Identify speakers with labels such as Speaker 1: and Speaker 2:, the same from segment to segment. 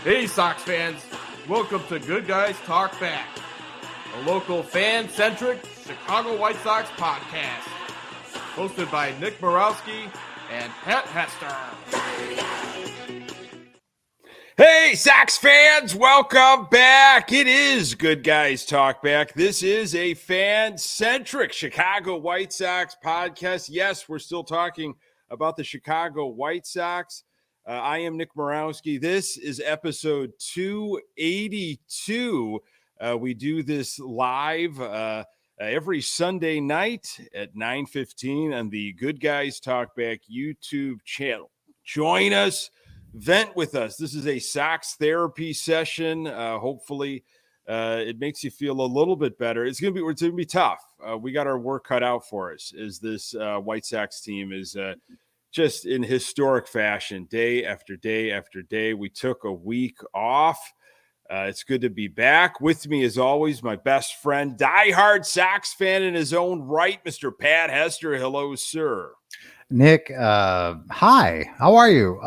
Speaker 1: Hey, Sox fans. Welcome to Good Guys Talk Back, a local fan-centric Chicago White Sox podcast, hosted by Nick Murawski and Pat Hester.
Speaker 2: Hey, Sox fans, welcome back. It is Good Guys Talk Back. This is a fan-centric Chicago White Sox podcast. Yes, we're still talking about the Chicago White Sox. I am Nick Murawski. This is episode 282. We do this live every Sunday night at 9:15 on the Good Guys Talk Back YouTube channel. Join us. Vent with us. This is a Sox therapy session. Hopefully, it makes you feel a little bit better. It's gonna be tough. We got our work cut out for us. As this White Sox team is just in historic fashion, day after day after day. We took a week off. It's good to be back. With me, as always, my best friend, diehard Sox fan in his own right, Mr. Pat Hester. Hello, sir.
Speaker 3: Nick, hi, how are you?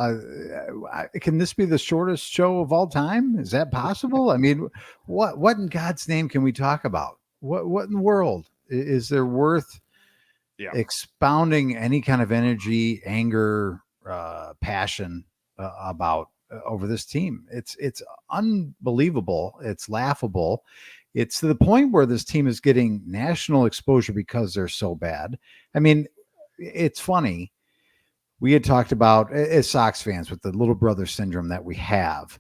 Speaker 3: Can this be the shortest show of all time? Is that possible? I mean, what in God's name can we talk about? What in the world is there worth expounding any kind of energy, anger, passion about over this team? It's unbelievable. It's laughable. It's to the point where this team is getting national exposure because they're so bad. I mean, it's funny. We had talked about, as Sox fans, with the little brother syndrome that we have.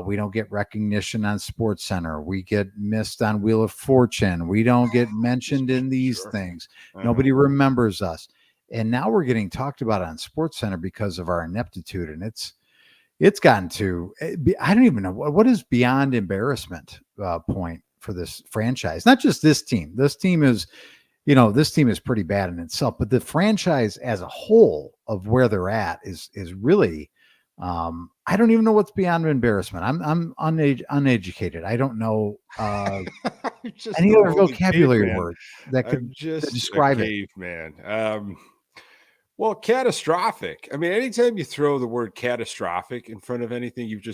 Speaker 3: We don't get recognition on Sports Center. We get missed on Wheel of Fortune. We don't get mentioned in these things. Nobody remembers us. And now we're getting talked about on Sports Center because of our ineptitude. And it's gotten to, I don't even know, what is beyond embarrassment point for this franchise? Not just this team. This team is pretty bad in itself, but the franchise as a whole of where they're at is really, I don't even know what's beyond embarrassment. I'm uneducated. I don't know any other vocabulary word that could describe it.
Speaker 2: Man. Well, catastrophic. I mean, anytime you throw the word catastrophic in front of anything, you've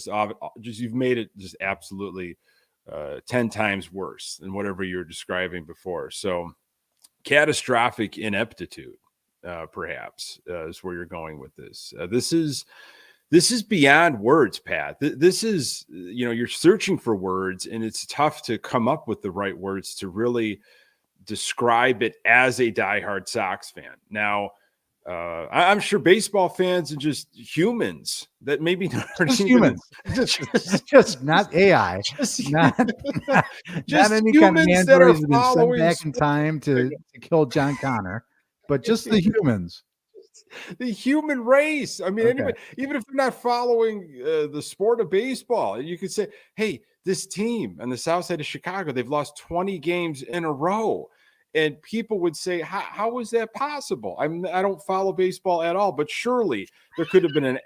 Speaker 2: made it just absolutely 10 times worse than whatever you were describing before. So catastrophic ineptitude, perhaps, is where you're going with this. This is beyond words, Pat. This is, you're searching for words, and it's tough to come up with the right words to really describe it as a diehard Sox fan. Now, I'm sure baseball fans and just humans that maybe not
Speaker 3: humans, just not AI, not any kind of androids that have been sent back in time to kill John Connor, but just the humans.
Speaker 2: The human race. I mean, anybody, even if they're not following the sport of baseball, you could say, hey, this team on the south side of Chicago, they've lost 20 games in a row. And people would say, how is that possible? I don't follow baseball at all, but surely there could have been an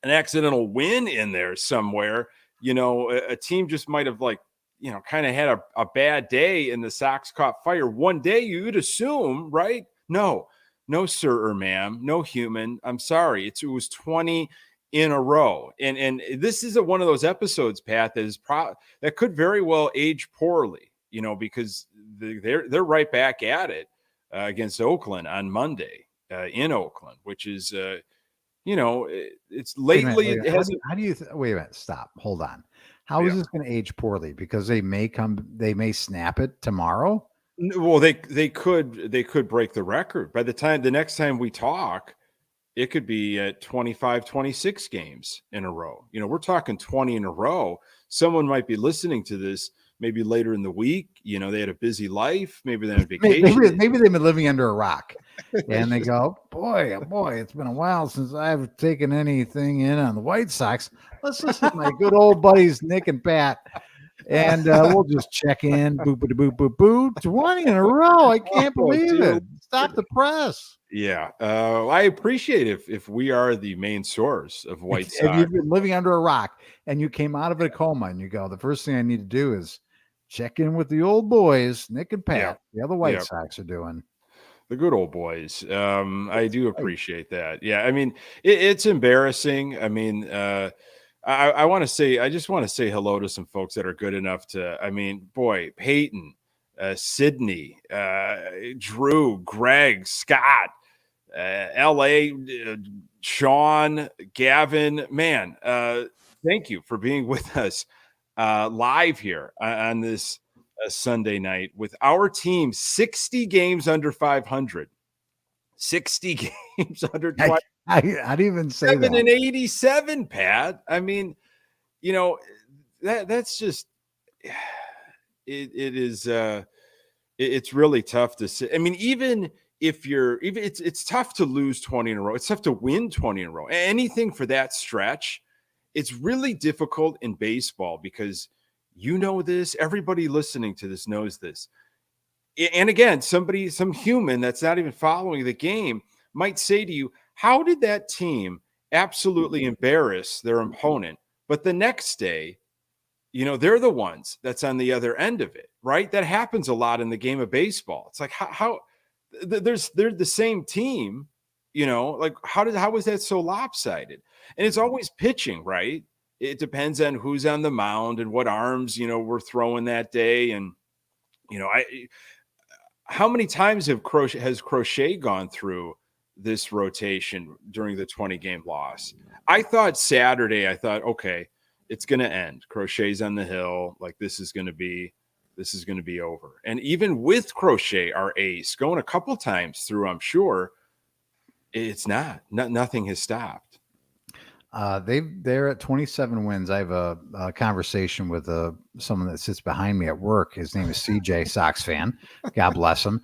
Speaker 2: accidental win in there somewhere. A team just might have kind of had a bad day and the Sox caught fire. One day you'd assume, right? No, sir or ma'am, no human. I'm sorry. It was 20 in a row. And this is one of those episodes, Pat, that could very well age poorly, because they're right back at it against Oakland on Monday in Oakland, which is, it's lately.
Speaker 3: Wait a minute, stop, hold on. How is this going to age poorly? Because they may snap it tomorrow.
Speaker 2: Well, they could break the record by the next time we talk. It could be at 25, 26 games in a row. We're talking 20 in a row. Someone might be listening to this maybe later in the week. They had a busy life. Maybe they're on vacation.
Speaker 3: Maybe they've been living under a rock. And they go, boy, it's been a while since I've taken anything in on the White Sox. Let's listen to my good old buddies, Nick and Pat. And we'll just check in. Boop. 20 in a row. I can't believe it. Stop the press.
Speaker 2: Yeah. I appreciate if we are the main source of White Sox.
Speaker 3: If you've been living under a rock and you came out of a coma and you go, the first thing I need to do is check in with the old boys, Nick and Pat. The other White Sox are doing.
Speaker 2: The good old boys. I do appreciate that. Yeah. I mean, it's embarrassing. I mean, I want to say, I just want to say hello to some folks that are good enough to, I mean, boy, Peyton, Sydney, Drew, Greg, Scott, LA, Sean, Gavin, man, thank you for being with us live here on this Sunday night with our team 60 games under 500, 60 games under 20.
Speaker 3: I didn't even say
Speaker 2: 7
Speaker 3: that.
Speaker 2: and 87, Pat. I mean, you know, that's just it is it's really tough to say. I mean, even it's tough to lose 20 in a row. It's tough to win 20 in a row. Anything for that stretch, it's really difficult in baseball because you know this, everybody listening to this knows this. And again, some human that's not even following the game might say to you, how did that team absolutely embarrass their opponent? But the next day, you know, they're the ones that's on the other end of it, right? That happens a lot in the game of baseball. It's like, how they're the same team, you know, like how was that so lopsided? And it's always pitching, right? It depends on who's on the mound and what arms, you know, we're throwing that day. And, you know, how many times has Crochet gone through this rotation during the 20-game loss? I thought Saturday, okay, it's going to end. Crochet's on the hill. Like this is going to be over. And even with Crochet, our ace, going a couple times through, I'm sure it's nothing has stopped.
Speaker 3: They're at 27 wins. I have a conversation with someone that sits behind me at work. His name is CJ, Sox fan. God bless him.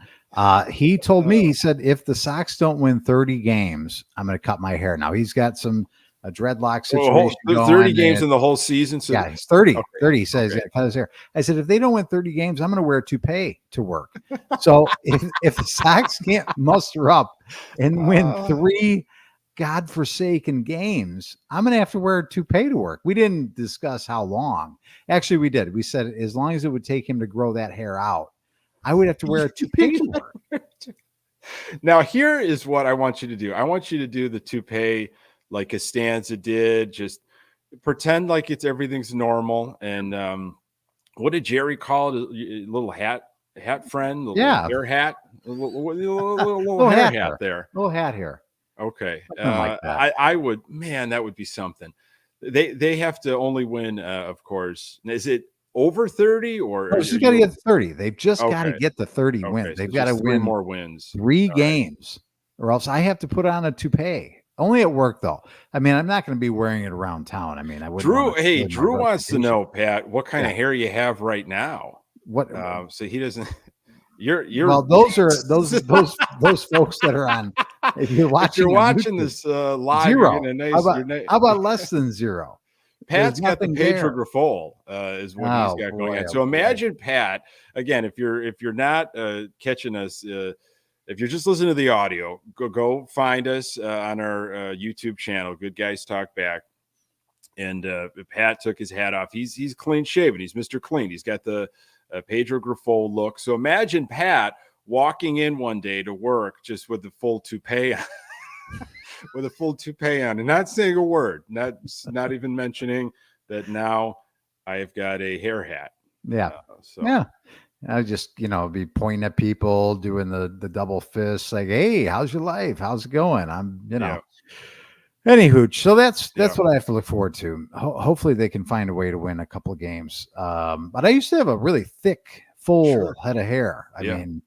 Speaker 3: He told me, he said, if the Sox don't win 30 games, I'm going to cut my hair. Now he's got a dreadlock situation.
Speaker 2: 30 games in the whole season. So
Speaker 3: yeah, he's 30.
Speaker 2: Okay.
Speaker 3: 30. He says he's got to cut his hair. I said, if they don't win 30 games, I'm going to wear a toupee to work. So if the Sox can't muster up and win 3 godforsaken games, I'm going to have to wear a toupee to work. We didn't discuss how long. Actually, we did. We said as long as it would take him to grow that hair out, I would have to wear a toupee to work.
Speaker 2: Now, here is what I want you to do. I want you to do the toupee like Costanza did. Just pretend like everything's normal. And what did Jerry call it? A little hat friend? Little hair hat? Little hair hat there.
Speaker 3: Little hat here.
Speaker 2: Okay.
Speaker 3: Like that.
Speaker 2: I would, man, that would be something. They have to only win, of course. Is it over 30 or?
Speaker 3: No, she's got to get 30. They've just got to get the 30 wins. They've got to win
Speaker 2: more wins.
Speaker 3: 3 games, or else I have to put on a toupee. Only at work, though. I mean, I'm not going to be wearing it around town. I mean, I wouldn't.
Speaker 2: Drew wants to know, Pat, what kind of hair you have right now.
Speaker 3: What?
Speaker 2: So he doesn't. You're
Speaker 3: well. Those are those folks that are on. If you're watching
Speaker 2: YouTube, this live,
Speaker 3: 0. How about less than 0?
Speaker 2: Pat's got the Pedro Grifol, is what he's got going on. So imagine Pat again. If you're not catching us, if you're just listening to the audio, go find us on our YouTube channel, Good Guys Talk Back. And Pat took his hat off. He's clean shaven. He's Mr. Clean. He's got the Pedro Grifol look. So imagine Pat walking in one day to work just with the full toupee on, with a full toupee on, and not saying a word, not even mentioning that now I've got a hair hat.
Speaker 3: Yeah. Yeah. I just, be pointing at people, doing the double fist, like, hey, how's your life? How's it going? I'm, Any hooch. So that's what I have to look forward to. Hopefully they can find a way to win a couple of games. But I used to have a really thick, full head of hair. I mean,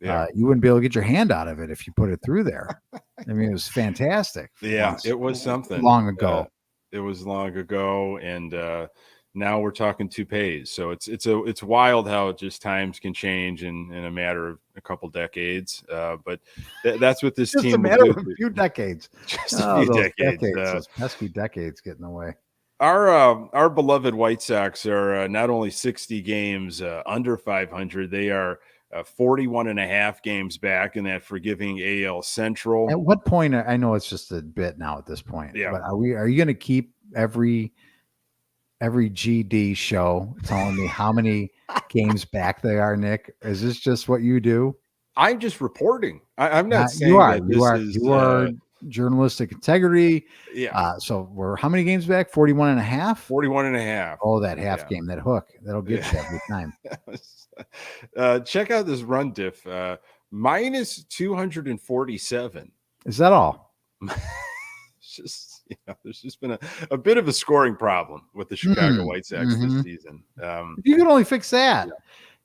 Speaker 3: you wouldn't be able to get your hand out of it if you put it through there. I mean, it was fantastic.
Speaker 2: Yeah, it was something
Speaker 3: long ago.
Speaker 2: It was long ago, and now we're talking toupees. So it's wild how just times can change in a matter of a couple decades. But that's what this
Speaker 3: just
Speaker 2: team.
Speaker 3: A matter of a few decades.
Speaker 2: Just a few decades.
Speaker 3: Those pesky decades get in the way.
Speaker 2: Our beloved White Sox are not only 60 games under 500, they are 41 and a half games back in that forgiving AL Central.
Speaker 3: At what point? I know it's just a bit now at this point.
Speaker 2: Yeah.
Speaker 3: But are you going to keep every GD show telling me how many games back they are, Nick? Is this just what you do?
Speaker 2: I'm just reporting. I'm not saying
Speaker 3: you are.
Speaker 2: that
Speaker 3: You are journalistic integrity.
Speaker 2: Yeah.
Speaker 3: So we're how many games back? 41 and a half?
Speaker 2: 41 and a half.
Speaker 3: Oh, that half game, that hook, that'll get you every time.
Speaker 2: Check out this run diff. Minus 247.
Speaker 3: Is that all?
Speaker 2: It's just, there's just been a bit of a scoring problem with the Chicago White Sox this season.
Speaker 3: If you could only fix that,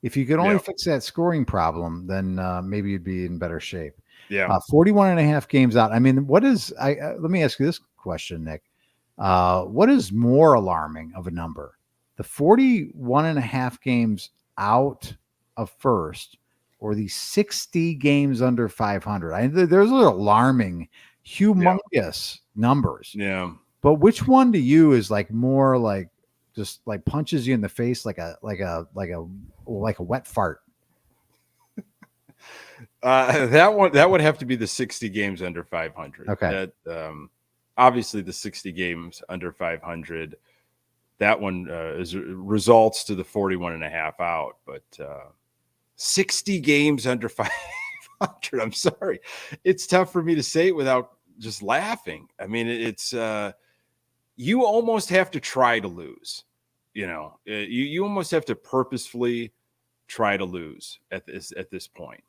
Speaker 3: if you could only fix that scoring problem, then maybe you'd be in better shape.
Speaker 2: Yeah.
Speaker 3: 41 and a half games out. I mean, what is, let me ask you this question, Nick. What is more alarming of a number? The 41 and a half games out of first, or the 60 games under 500? There's alarming, humongous numbers.
Speaker 2: Yeah.
Speaker 3: But which one to you is like more like just like punches you in the face like a wet fart?
Speaker 2: That would have to be the 60 games under 500.
Speaker 3: Okay.
Speaker 2: That obviously the 60 games under 500. That one results to the 41 and a half out, but 60 games under 500. I'm sorry. It's tough for me to say it without just laughing. I mean, it's you almost have to try to lose. You almost have to purposefully try to lose at this point.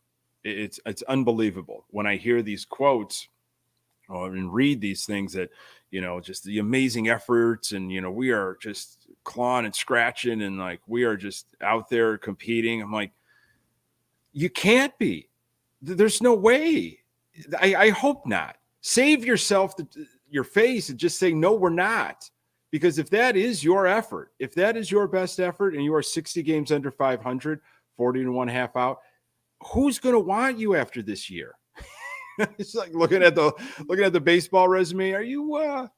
Speaker 2: It's unbelievable when I hear these quotes and read these things that, just the amazing efforts and, we are just clawing and scratching and like we are just out there competing. I'm like, you can't be. There's no way. I hope not. Save yourself your face and just say, no, we're not. Because if that is your effort, if that is your best effort and you are 60 games under 500, 40 and 1/2 out, who's going to want you after this year? It's like looking at the baseball resume. Are you,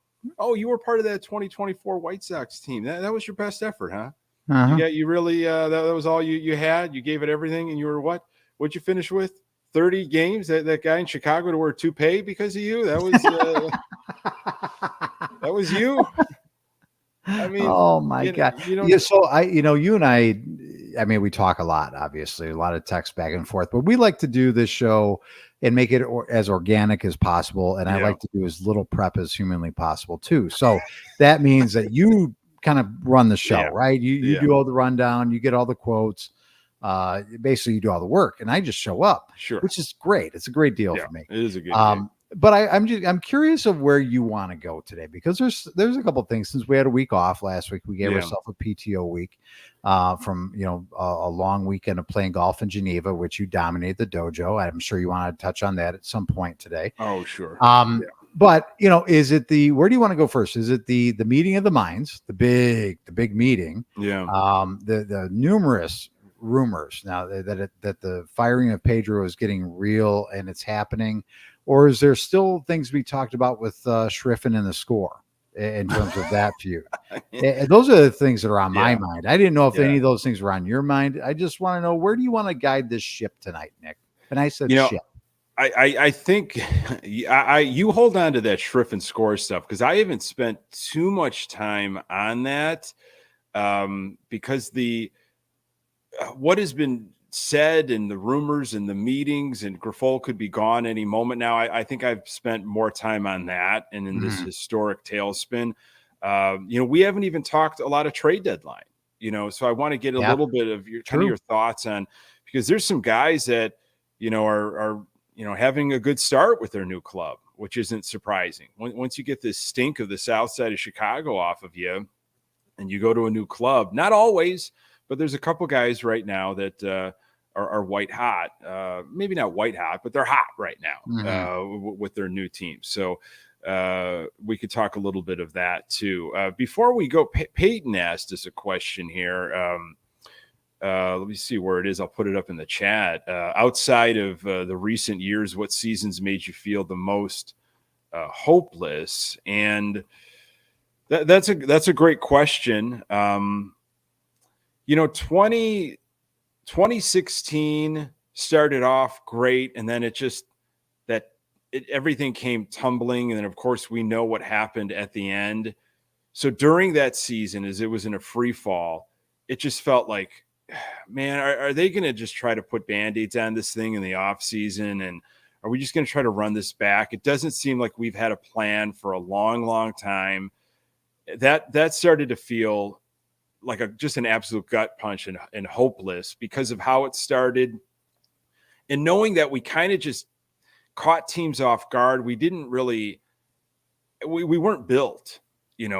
Speaker 2: you were part of that 2024 White Sox team. That was your best effort, huh?
Speaker 3: Uh-huh.
Speaker 2: You really, that was all you had. You gave it everything. And you were what'd you finish with? 30 games. That guy in Chicago to wear a toupee because of you. That was, that was you. I mean,
Speaker 3: oh my God. So you and I mean, we talk a lot, obviously, a lot of text back and forth, but we like to do this show and make it as organic as possible. And I like to do as little prep as humanly possible too. So that means that you kind of run the show, right? You do all the rundown, you get all the quotes. Basically you do all the work and I just show up, which is great. It's a great deal for me.
Speaker 2: It is a good deal.
Speaker 3: But I'm curious of where you want to go today, because there's a couple of things. Since we had a week off last week, we gave ourselves a PTO week from a long weekend of playing golf in Geneva, which you dominated the dojo. I'm sure you want to touch on that at some point today.
Speaker 2: Oh, sure.
Speaker 3: But is it where do you want to go first? Is it the meeting of the minds, the big meeting?
Speaker 2: Yeah.
Speaker 3: The numerous rumors now that the firing of Pedro is getting real and it's happening. Or is there still things we talked about with Schriffen and the score in terms of that feud? Those are the things that are on my mind. I didn't know if any of those things were on your mind. I just want to know, where do you want to guide this ship tonight, Nick? And I said ship.
Speaker 2: I think you hold on to that Schriffen score stuff because I haven't spent too much time on that because what has been said and the rumors and the meetings and Grifol could be gone any moment now. I think I've spent more time on that and in this historic tailspin. We haven't even talked a lot of trade deadline, so I want to get a little bit of your thoughts on, because there's some guys that, are having a good start with their new club, which isn't surprising. Once you get this stink of the south side of Chicago off of you and you go to a new club, not always, but there's a couple guys right now that are white hot. Maybe not white hot, but they're hot right now with their new team. So we could talk a little bit of that too. Before we go, Peyton asked us a question here. Let me see where it is. I'll put it up in the chat. Outside of the recent years, what seasons made you feel the most hopeless? And that's a great question. 2016 started off great, and then everything came tumbling. And then, of course, we know what happened at the end. So during that season, as it was in a free fall, it just felt like, man, are they going to just try to put Band-Aids on this thing in the off season? And Are we just going to try to run this back? It doesn't seem like we've had a plan for a long, long time. That started to feel like just an absolute gut punch and hopeless because of how it started. And knowing that we kind of just caught teams off guard. We didn't really, we weren't built,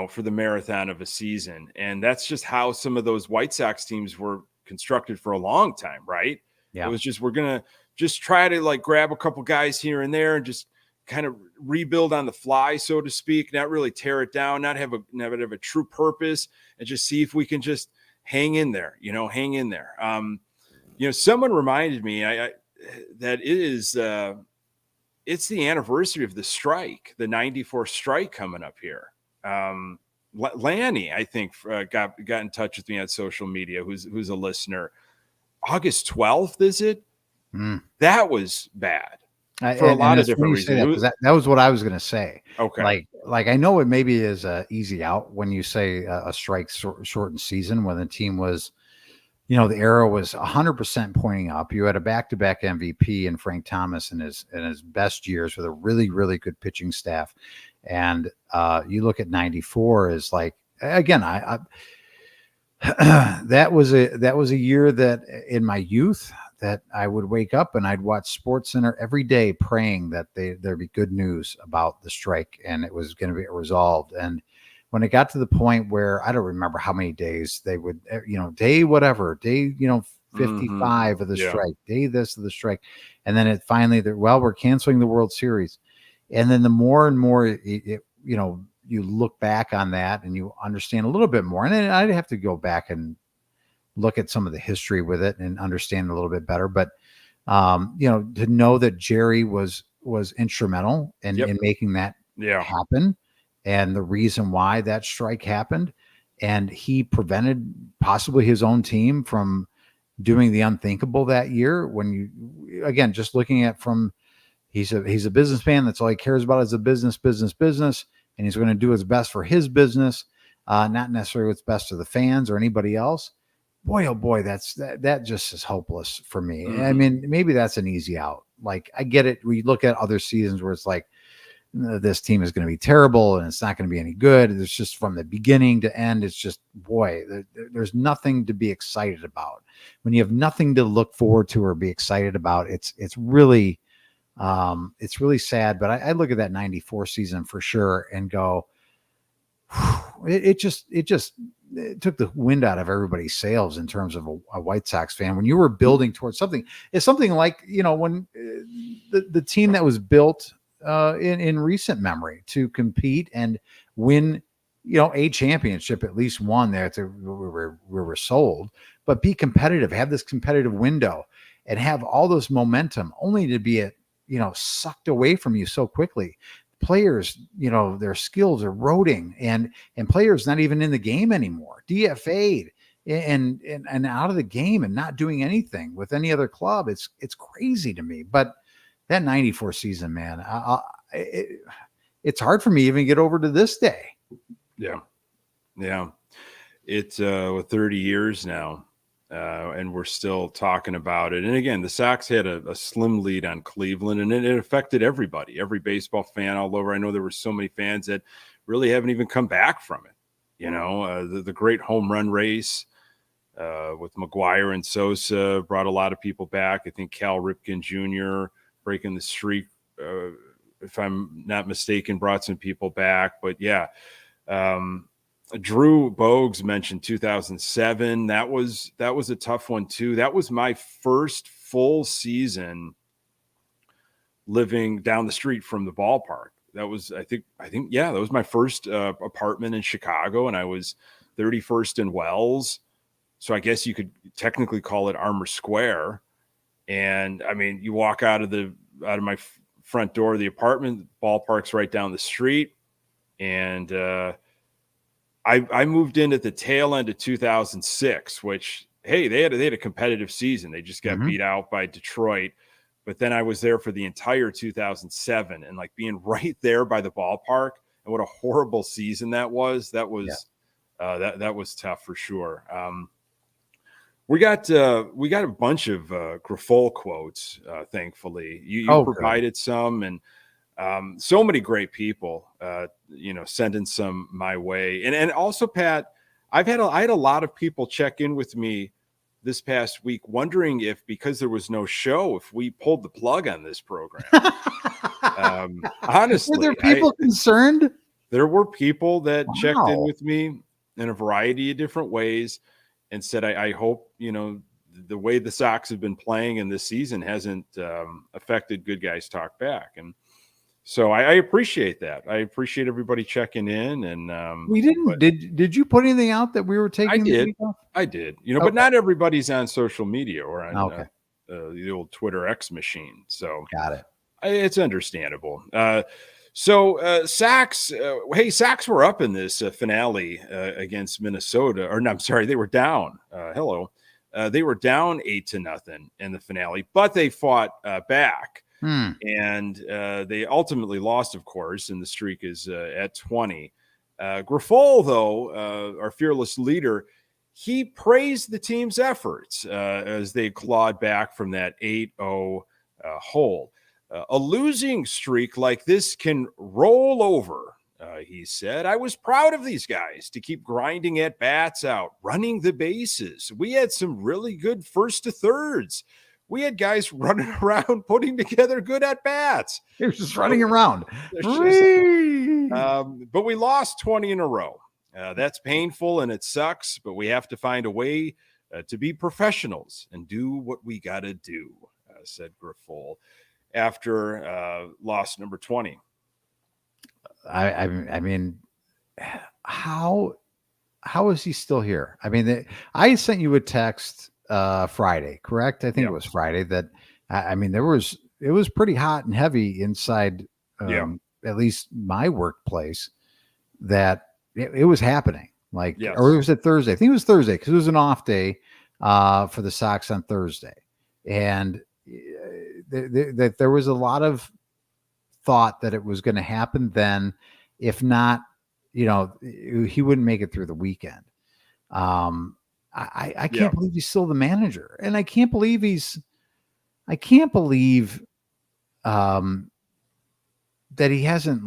Speaker 2: for the marathon of a season. And that's just how some of those White Sox teams were constructed for a long time, right?
Speaker 3: Yeah.
Speaker 2: It was just, we're going to just try to like grab a couple guys here and there and just kind of rebuild on the fly, so to speak, not really tear it down, not have a true purpose, and just see if we can just hang in there. Someone reminded me that it's the anniversary of the strike, the 94 strike coming up here. Lanny, I think, got in touch with me on social media, who's a listener. August 12th, is it? That was bad for a lot of different reasons.
Speaker 3: That was what I was going to say.
Speaker 2: Okay.
Speaker 3: Like I know it maybe is easy out when you say a strike shortened season when the team was, the arrow was 100% pointing up. You had a back-to-back MVP in Frank Thomas in his best years with a really, really good pitching staff. And you look at 94 as like, again, I that was a year that in my youth that I would wake up and I'd watch Sports Center every day praying that there'd be good news about the strike and it was going to be resolved. And when it got to the point where I don't remember how many days they would, day 55 of the strike, day this of the strike. And then it finally, we're canceling the World Series. And then the more and more, you look back on that and you understand a little bit more. And then I'd have to go back and look at some of the history with it and understand a little bit better. But, to know that Jerry was instrumental in making that happen. And the reason why that strike happened, and he prevented possibly his own team from doing the unthinkable that year. When you, again, just looking at he's a businessman. That's all he cares about is a business. And he's going to do his best for his business, not necessarily what's best for the fans or anybody else. Boy, oh boy, that just is hopeless for me.
Speaker 2: Mm-hmm.
Speaker 3: I mean, maybe that's an easy out. Like I get it. We look at other seasons where it's like, this team is going to be terrible and it's not going to be any good. It's just from the beginning to end. It's just, boy, there's nothing to be excited about. When you have nothing to look forward to or be excited about, it's really sad. But I look at that 94 season for sure and go, it took the wind out of everybody's sails in terms of a White Sox fan. When you were building towards something, it's something like, when the team that was built in recent memory to compete and win, a championship, at least one there we were sold, but be competitive, have this competitive window and have all this momentum only to be sucked away from you so quickly. Players, their skills are eroding and players not even in the game anymore, DFA'd and out of the game and not doing anything with any other club. It's crazy to me, but that 94 season, man, it's hard for me to even get over to this day.
Speaker 2: Yeah. It's 30 years now, and we're still talking about it. And again, the Sox had a slim lead on Cleveland, and it affected everybody, every baseball fan all over. I know there were so many fans that really haven't even come back from it. The great home run race with McGuire and Sosa brought a lot of people back. I think Cal Ripken Jr. breaking the streak, if I'm not mistaken, brought some people back. But yeah, Drew Bogues mentioned 2007. That was a tough one too. That was my first full season living down the street from the ballpark. That was, I think, that was my first apartment in Chicago, and I was 31st in Wells. So I guess you could technically call it Armour Square. And I mean, you walk out of my front door of the apartment, ballpark's right down the street. And I moved in at the tail end of 2006, which, hey, they had a competitive season. They just got beat out by Detroit. But then I was there for the entire 2007, and like being right there by the ballpark, and what a horrible season that was. That was that was tough for sure. We got a bunch of Grafol quotes. Thankfully, you provided some, and so many great people, sending some my way, and also Pat, I had a lot of people check in with me this past week, wondering if because there was no show, if we pulled the plug on this program. Honestly,
Speaker 3: were there people concerned?
Speaker 2: There were people that checked in with me in a variety of different ways and said, I hope, the way the Sox have been playing in this season hasn't affected Good Guys Talk Back. And so I appreciate that. I appreciate everybody checking in. And
Speaker 3: we didn't. Did you put anything out that we were taking?
Speaker 2: I did. But not everybody's on social media or on the old Twitter X machine. So
Speaker 3: got it.
Speaker 2: It's understandable. Sox, Sox were up in this finale against Minnesota. Or no, I'm sorry, they were down. They were down 8-0 in the finale, but they fought back. And they ultimately lost, of course, and the streak is at 20. Grafol, though, our fearless leader, he praised the team's efforts as they clawed back from that 8-0 hole. A losing streak like this can roll over, he said. I was proud of these guys to keep grinding at bats out, running the bases. We had some really good first to thirds. We had guys running around, putting together good at bats.
Speaker 3: They were just running around.
Speaker 2: But we lost 20 in a row. That's painful and it sucks, but we have to find a way to be professionals and do what we got to do, said Grafol after loss number 20.
Speaker 3: I mean, how is he still here? I mean, I sent you a text Friday, correct? I think it was Friday that, it was pretty hot and heavy inside, at least my workplace, that it was happening. Or it was at Thursday. I think it was Thursday because it was an off day for the Sox on Thursday. And that there was a lot of thought that it was going to happen then. If not, he wouldn't make it through the weekend. I can't believe he's still the manager, and I can't believe that he hasn't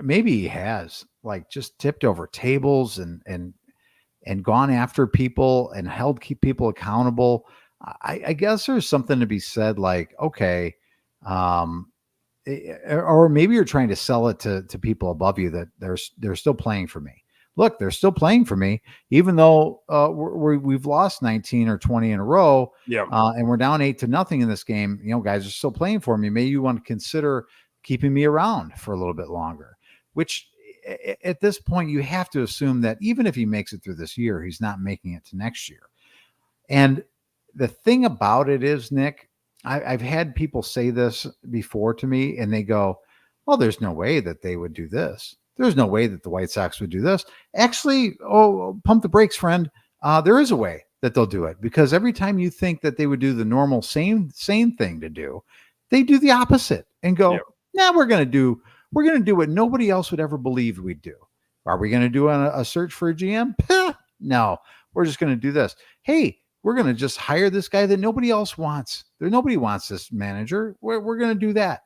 Speaker 3: maybe he has just tipped over tables and gone after people and held people accountable. I guess there's something to be said, okay, or maybe you're trying to sell it to people above you that they're still playing for me. Look, they're still playing for me, even though we've lost 19 or 20 in a row. And we're down 8-0 in this game. Guys are still playing for me. Maybe you want to consider keeping me around for a little bit longer, which at this point you have to assume that even if he makes it through this year, he's not making it to next year. And the thing about it is, Nick, I've had people say this before to me, and they go, well, there's no way that they would do this. There's no way that the White Sox would do this. Actually, pump the brakes, friend. There is a way that they'll do it, because every time you think that they would do the normal sane thing to do, they do the opposite and go, we're going to do what nobody else would ever believe we'd do. Are we going to do a search for a GM? No, we're just going to do this. Hey, we're going to just hire this guy that nobody else wants. Nobody wants this manager. We're going to do that.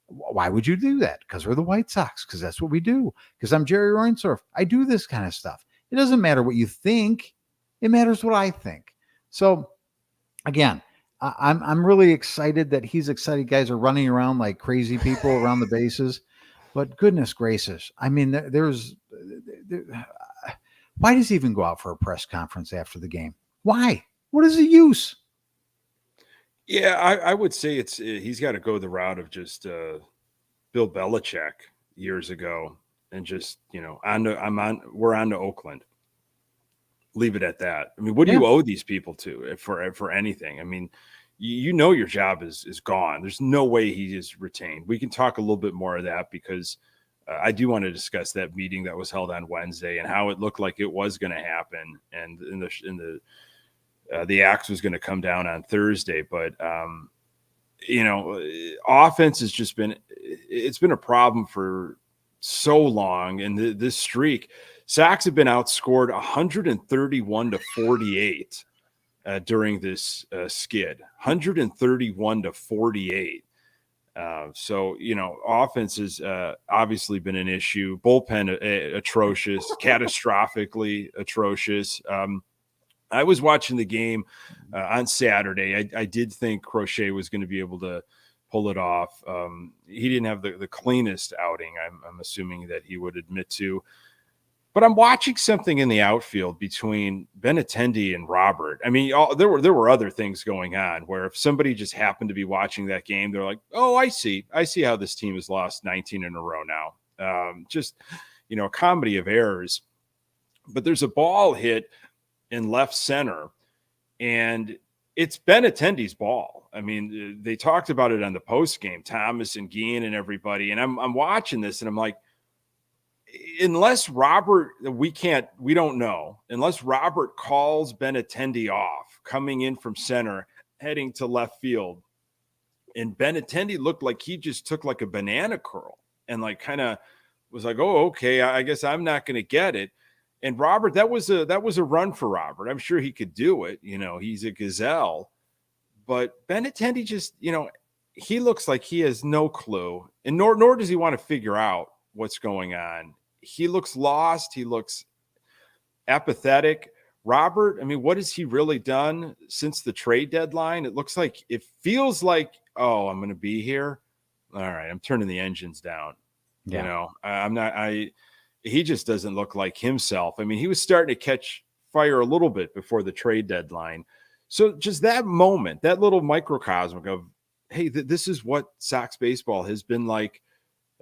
Speaker 3: Why would you do that? Because we're the White Sox. Because that's what we do. Because I'm Jerry Reinsdorf. I do this kind of stuff. It doesn't matter what you think. It matters what I think. So, again, I'm really excited that he's excited. Guys are running around like crazy people around the bases. But goodness gracious, I mean, why does he even go out for a press conference after the game? Why? What is the use?
Speaker 2: Yeah, I would say he's got to go the route of just Bill Belichick years ago, and just we're on to Oakland. Leave it at that. I mean, what do you owe these people to for anything? I mean, your job is gone. There's no way he is retained. We can talk a little bit more of that, because I do want to discuss that meeting that was held on Wednesday and how it looked like it was going to happen, and the axe was going to come down on Thursday. But offense has just been a problem for so long, and this streak, Sox have been outscored 131-48 during this skid, 131-48. So, offense has obviously been an issue. Bullpen atrocious, catastrophically atrocious. I was watching the game on Saturday. I did think Crochet was going to be able to pull it off. He didn't have the cleanest outing, I'm assuming that he would admit to. But I'm watching something in the outfield between Benintendi and Robert. I mean, there were other things going on where if somebody just happened to be watching that game, they're like, "Oh, I see how this team has lost 19 in a row now." Just a comedy of errors. But there's a ball hit in left center, and it's Benintendi's ball. I mean, they talked about it on the post game, Thomas and Guillen and everybody. And I'm watching this, and I'm like, unless Robert, we don't know, unless Robert calls Benintendi off coming in from center, heading to left field. And Benintendi looked like he just took like a banana curl and like kind of was like, "Oh, okay, I guess I'm not going to get it." And Robert, that was a run for Robert. I'm sure he could do it. He's a gazelle, but Benintendi just, he looks like he has no clue, and nor does he want to figure out what's going on. He looks lost. He looks apathetic. Robert, I mean, what has he really done since the trade deadline? It feels like, oh, I'm going to be here. All right, I'm turning the engines down.
Speaker 3: Yeah.
Speaker 2: He just doesn't look like himself. I mean, he was starting to catch fire a little bit before the trade deadline. So just that moment, that little microcosm of, hey, this is what Sox baseball has been like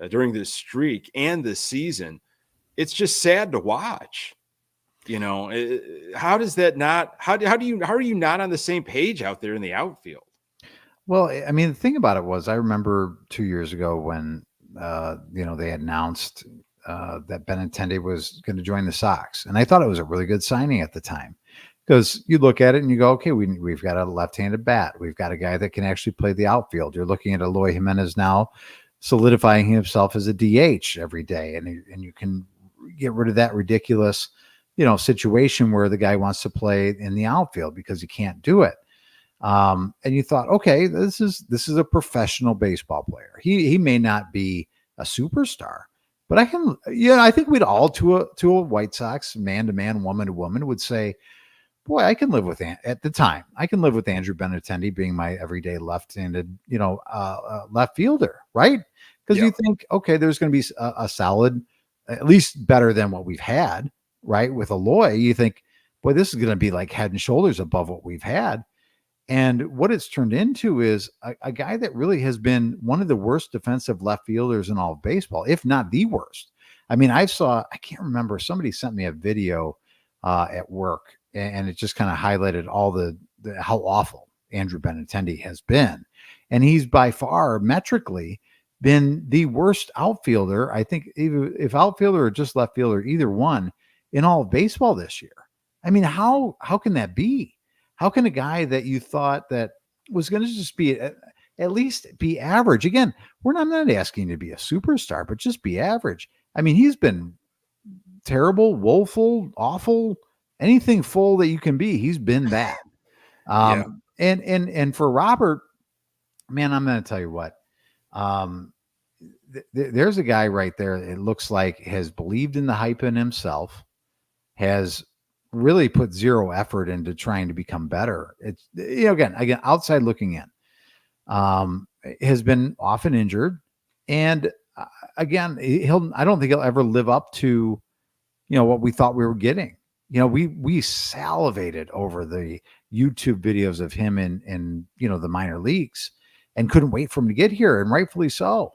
Speaker 2: during this streak and this season. It's just sad to watch. How does that not? How are you not on the same page out there in the outfield?
Speaker 3: Well, I mean, the thing about it was, I remember 2 years ago when they announced that Benintendi was going to join the Sox, and I thought it was a really good signing at the time, because you look at it and you go, okay, we've got a left-handed bat, we've got a guy that can actually play the outfield. You're looking at Eloy Jimenez now solidifying himself as a DH every day, and you can get rid of that ridiculous situation where the guy wants to play in the outfield because he can't do it. And you thought, okay, this is a professional baseball player. He may not be a superstar, but I think we'd all to a White Sox, man to man, woman to woman, would say, boy, I can live with at the time. I can live with Andrew Benintendi being my everyday left-handed, left fielder, right? Because you think, okay, there's going to be a solid, at least better than what we've had, right? With Eloy, you think, boy, this is going to be like head and shoulders above what we've had. And what it's turned into is a guy that really has been one of the worst defensive left fielders in all of baseball, if not the worst. I mean, I can't remember, somebody sent me a video at work, and it just kind of highlighted all the how awful Andrew Benintendi has been. And he's by far metrically been the worst outfielder, I think, either if outfielder or just left fielder, either one, in all of baseball this year. I mean, how can that be? How can a guy that you thought that was going to just be at least be average? Again, I'm not asking to be a superstar, but just be average. I mean, he's been terrible, woeful, awful, anything full that you can be. He's been that. And for Robert, man, I'm going to tell you what. There's a guy right there. It looks like has believed in the hype in himself, has really put zero effort into trying to become better. It's again, outside looking in, has been often injured, and again, I don't think he'll ever live up to what we thought we were getting. We salivated over the YouTube videos of him in the minor leagues, and couldn't wait for him to get here, and rightfully so.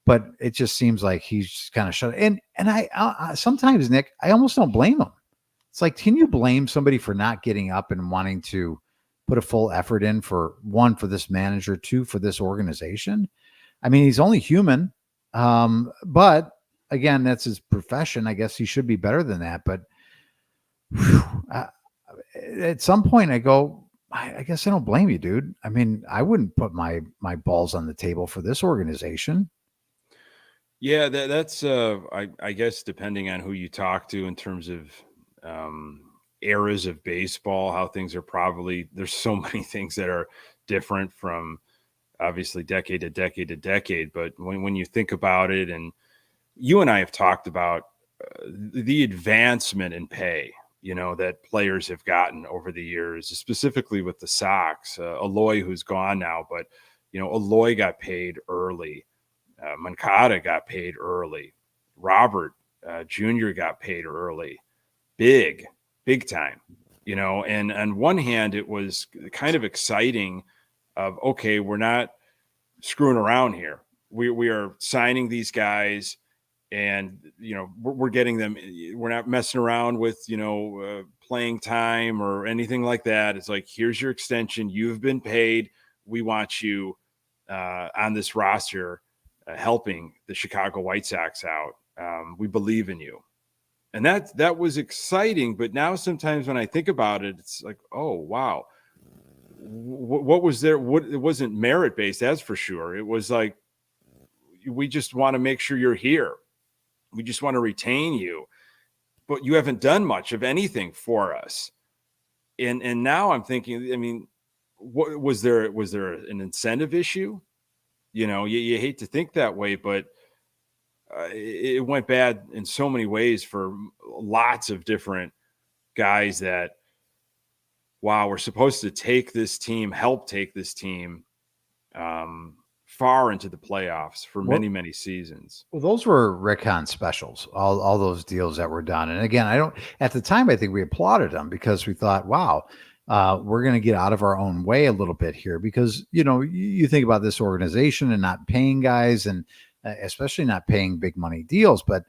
Speaker 3: But it just seems like he's kind of shut. And I sometimes, Nick, I almost don't blame him. It's like, can you blame somebody for not getting up and wanting to put a full effort in, for one, for this manager, two, for this organization? I mean, he's only human. But again, that's his profession. I guess he should be better than that. But at some point I go, I guess I don't blame you, dude. I mean, I wouldn't put my balls on the table for this organization.
Speaker 2: Yeah, that's I guess depending on who you talk to in terms of eras of baseball, how things are probably, there's so many things that are different from obviously decade to decade to decade. But when you think about it, and you and I have talked about the advancement in pay, that players have gotten over the years, specifically with the Sox. Aloy, who's gone now, but Aloy got paid early. Moncada got paid early. Robert Jr. got paid early. Big time, and on one hand, it was kind of exciting of, okay, we're not screwing around here. We are signing these guys, and we're getting them. We're not messing around with playing time or anything like that. It's like, here's your extension. You've been paid. We want you on this roster, helping the Chicago White Sox out. We believe in you. And that was exciting. But now sometimes when I think about it, it's like, oh, wow. What was there? It wasn't merit-based, that's for sure. It was like, we just want to make sure you're here. We just want to retain you. But you haven't done much of anything for us. And now I'm thinking, I mean, what was there an incentive issue? You hate to think that way, but it went bad in so many ways for lots of different guys that, wow, we're supposed to help take this team far into the playoffs for many seasons.
Speaker 3: Well, those were Rick Hahn specials, all those deals that were done. And again, at the time, I think we applauded them because we thought, wow, we're going to get out of our own way a little bit here, because, you think about this organization and not paying guys, and especially not paying big money deals. But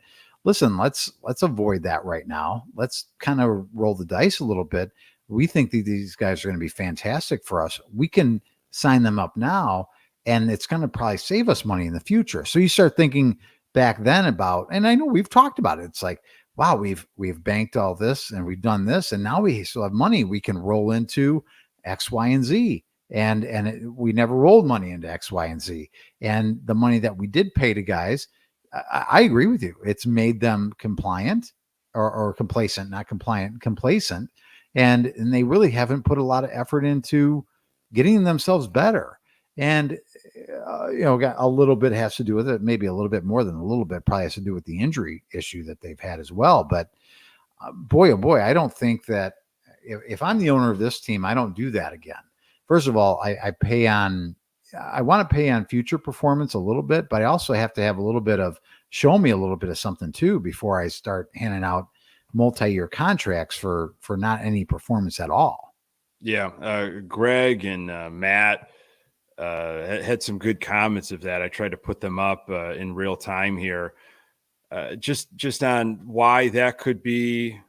Speaker 3: listen, let's avoid that right now. Let's kind of roll the dice a little bit. We think that these guys are going to be fantastic for us. We can sign them up now, and it's going to probably save us money in the future. So you start thinking back then about, and I know we've talked about it. It's like, wow, we've banked all this and we've done this, and now we still have money we can roll into X, Y, and Z. We never rolled money into X, Y, and Z. And the money that we did pay to guys, I agree with you. It's made them compliant or complacent, not compliant, complacent. And they really haven't put a lot of effort into getting themselves better. And, got a little bit has to do with it. Maybe a little bit more than a little bit probably has to do with the injury issue that they've had as well. But boy, oh boy, I don't think that if I'm the owner of this team, I don't do that again. First of all, I want to pay on future performance a little bit, but I also have to have a little bit of, show me a little bit of something too, before I start handing out multi-year contracts for not any performance at all.
Speaker 2: Yeah. Greg and Matt had some good comments of that. I tried to put them up in real time here, just on why that could be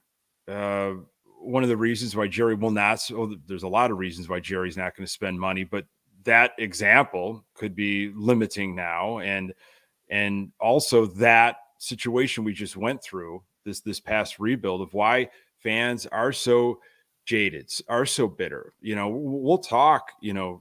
Speaker 2: one of the reasons why Jerry will not. So there's a lot of reasons why Jerry's not going to spend money, but that example could be limiting now. And also that situation we just went through, this past rebuild, of why fans are so jaded, are so bitter. We'll talk,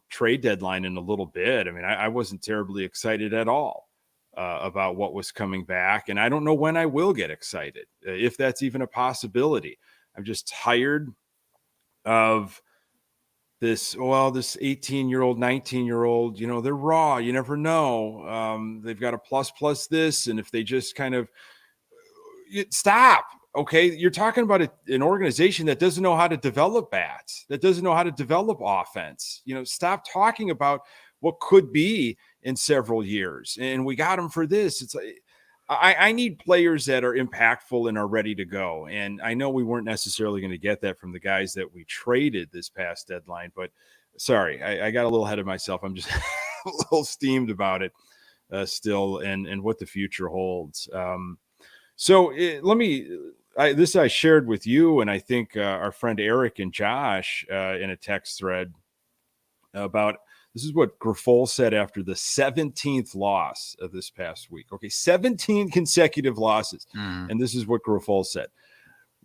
Speaker 2: trade deadline in a little bit. I mean, I wasn't terribly excited at all about what was coming back. And I don't know when I will get excited, if that's even a possibility. I'm just tired of this 18-year-old, 19-year-old, they're raw. You never know. They've got a plus this. And if they just kind of stop. Okay, you're talking about an organization that doesn't know how to develop bats, that doesn't know how to develop offense. Stop talking about what could be in several years. And we got them for this. It's like, I need players that are impactful and are ready to go. And I know we weren't necessarily going to get that from the guys that we traded this past deadline, but sorry, I got a little ahead of myself. I'm just a little steamed about it still, and what the future holds. This I shared with you, and I think our friend Eric and Josh in a text thread about, this is what Grifol said after the 17th loss of this past week. Okay, 17 consecutive losses. And this is what Grifol said.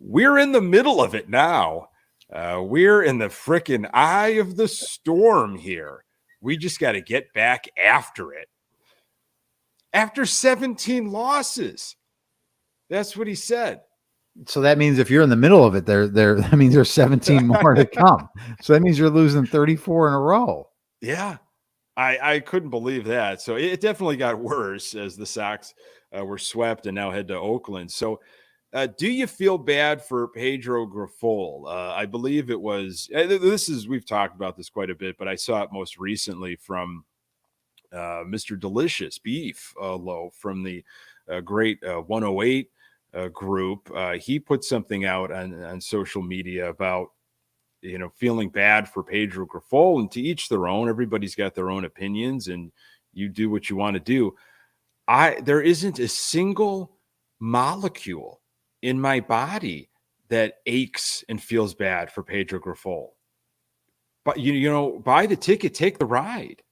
Speaker 2: We're in the middle of it now. We're in the frickin' eye of the storm here. We just got to get back after it. After 17 losses. That's what he said.
Speaker 3: So that means if you're in the middle of it, that means there's 17 more to come. So that means you're losing 34 in a row.
Speaker 2: Yeah. I couldn't believe that. So it definitely got worse as the Sox were swept and now head to Oakland. So do you feel bad for Pedro Grifol? I believe it was, we've talked about this quite a bit, but I saw it most recently from Mr. Delicious Beef Low from the great 108 group. He put something out on social media about, feeling bad for Pedro Grifol, and to each their own. Everybody's got their own opinions, and you do what you want to do. There isn't a single molecule in my body that aches and feels bad for Pedro Grifol. But buy the ticket, take the ride.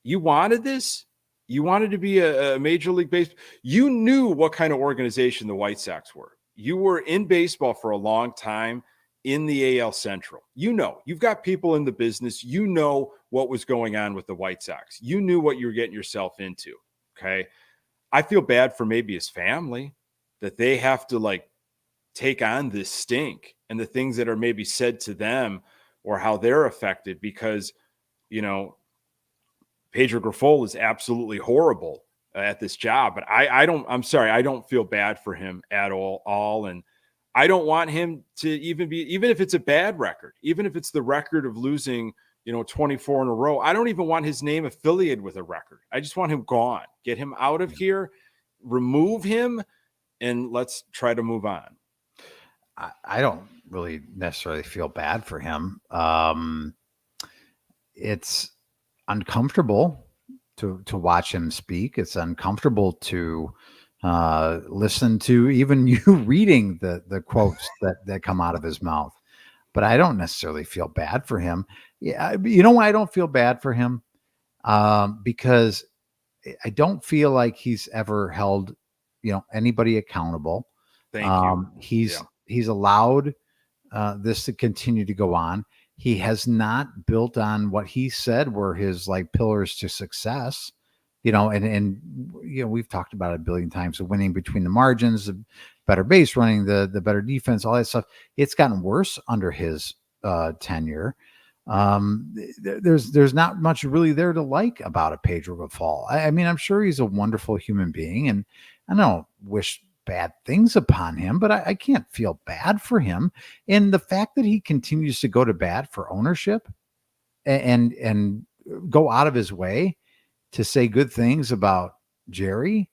Speaker 2: You wanted this. You wanted to be a Major League Baseball. You knew what kind of organization the White Sox were. You were in baseball for a long time. In the AL Central, you've got people in the business, what was going on with the White Sox. You knew what you were getting yourself into. Okay. I feel bad for maybe his family that they have to take on this stink and the things that are maybe said to them or how they're affected because, Pedro Grifol is absolutely horrible at this job, but I don't feel bad for him at all. And I don't want him to even if it's a bad record, even if it's the record of losing, 24 in a row. I don't even want his name affiliated with a record. I just want him gone. Get him out of here, remove him, and let's try to move on.
Speaker 3: I don't really necessarily feel bad for him. It's uncomfortable to watch him speak. It's uncomfortable to listen to even you reading the quotes that come out of his mouth. But I don't necessarily feel bad for him. Yeah, you know why I don't feel bad for him? Because I don't feel like he's ever held, anybody accountable.
Speaker 2: Thank you.
Speaker 3: He's allowed this to continue to go on. He has not built on what he said were his pillars to success. And we've talked about it a billion times, the winning between the margins, the better base running, the better defense, all that stuff. It's gotten worse under his tenure. There's not much really there to like about a Pedro Grifol. I mean, I'm sure he's a wonderful human being, and I don't wish bad things upon him, but I can't feel bad for him. And the fact that he continues to go to bat for ownership and go out of his way to say good things about Jerry,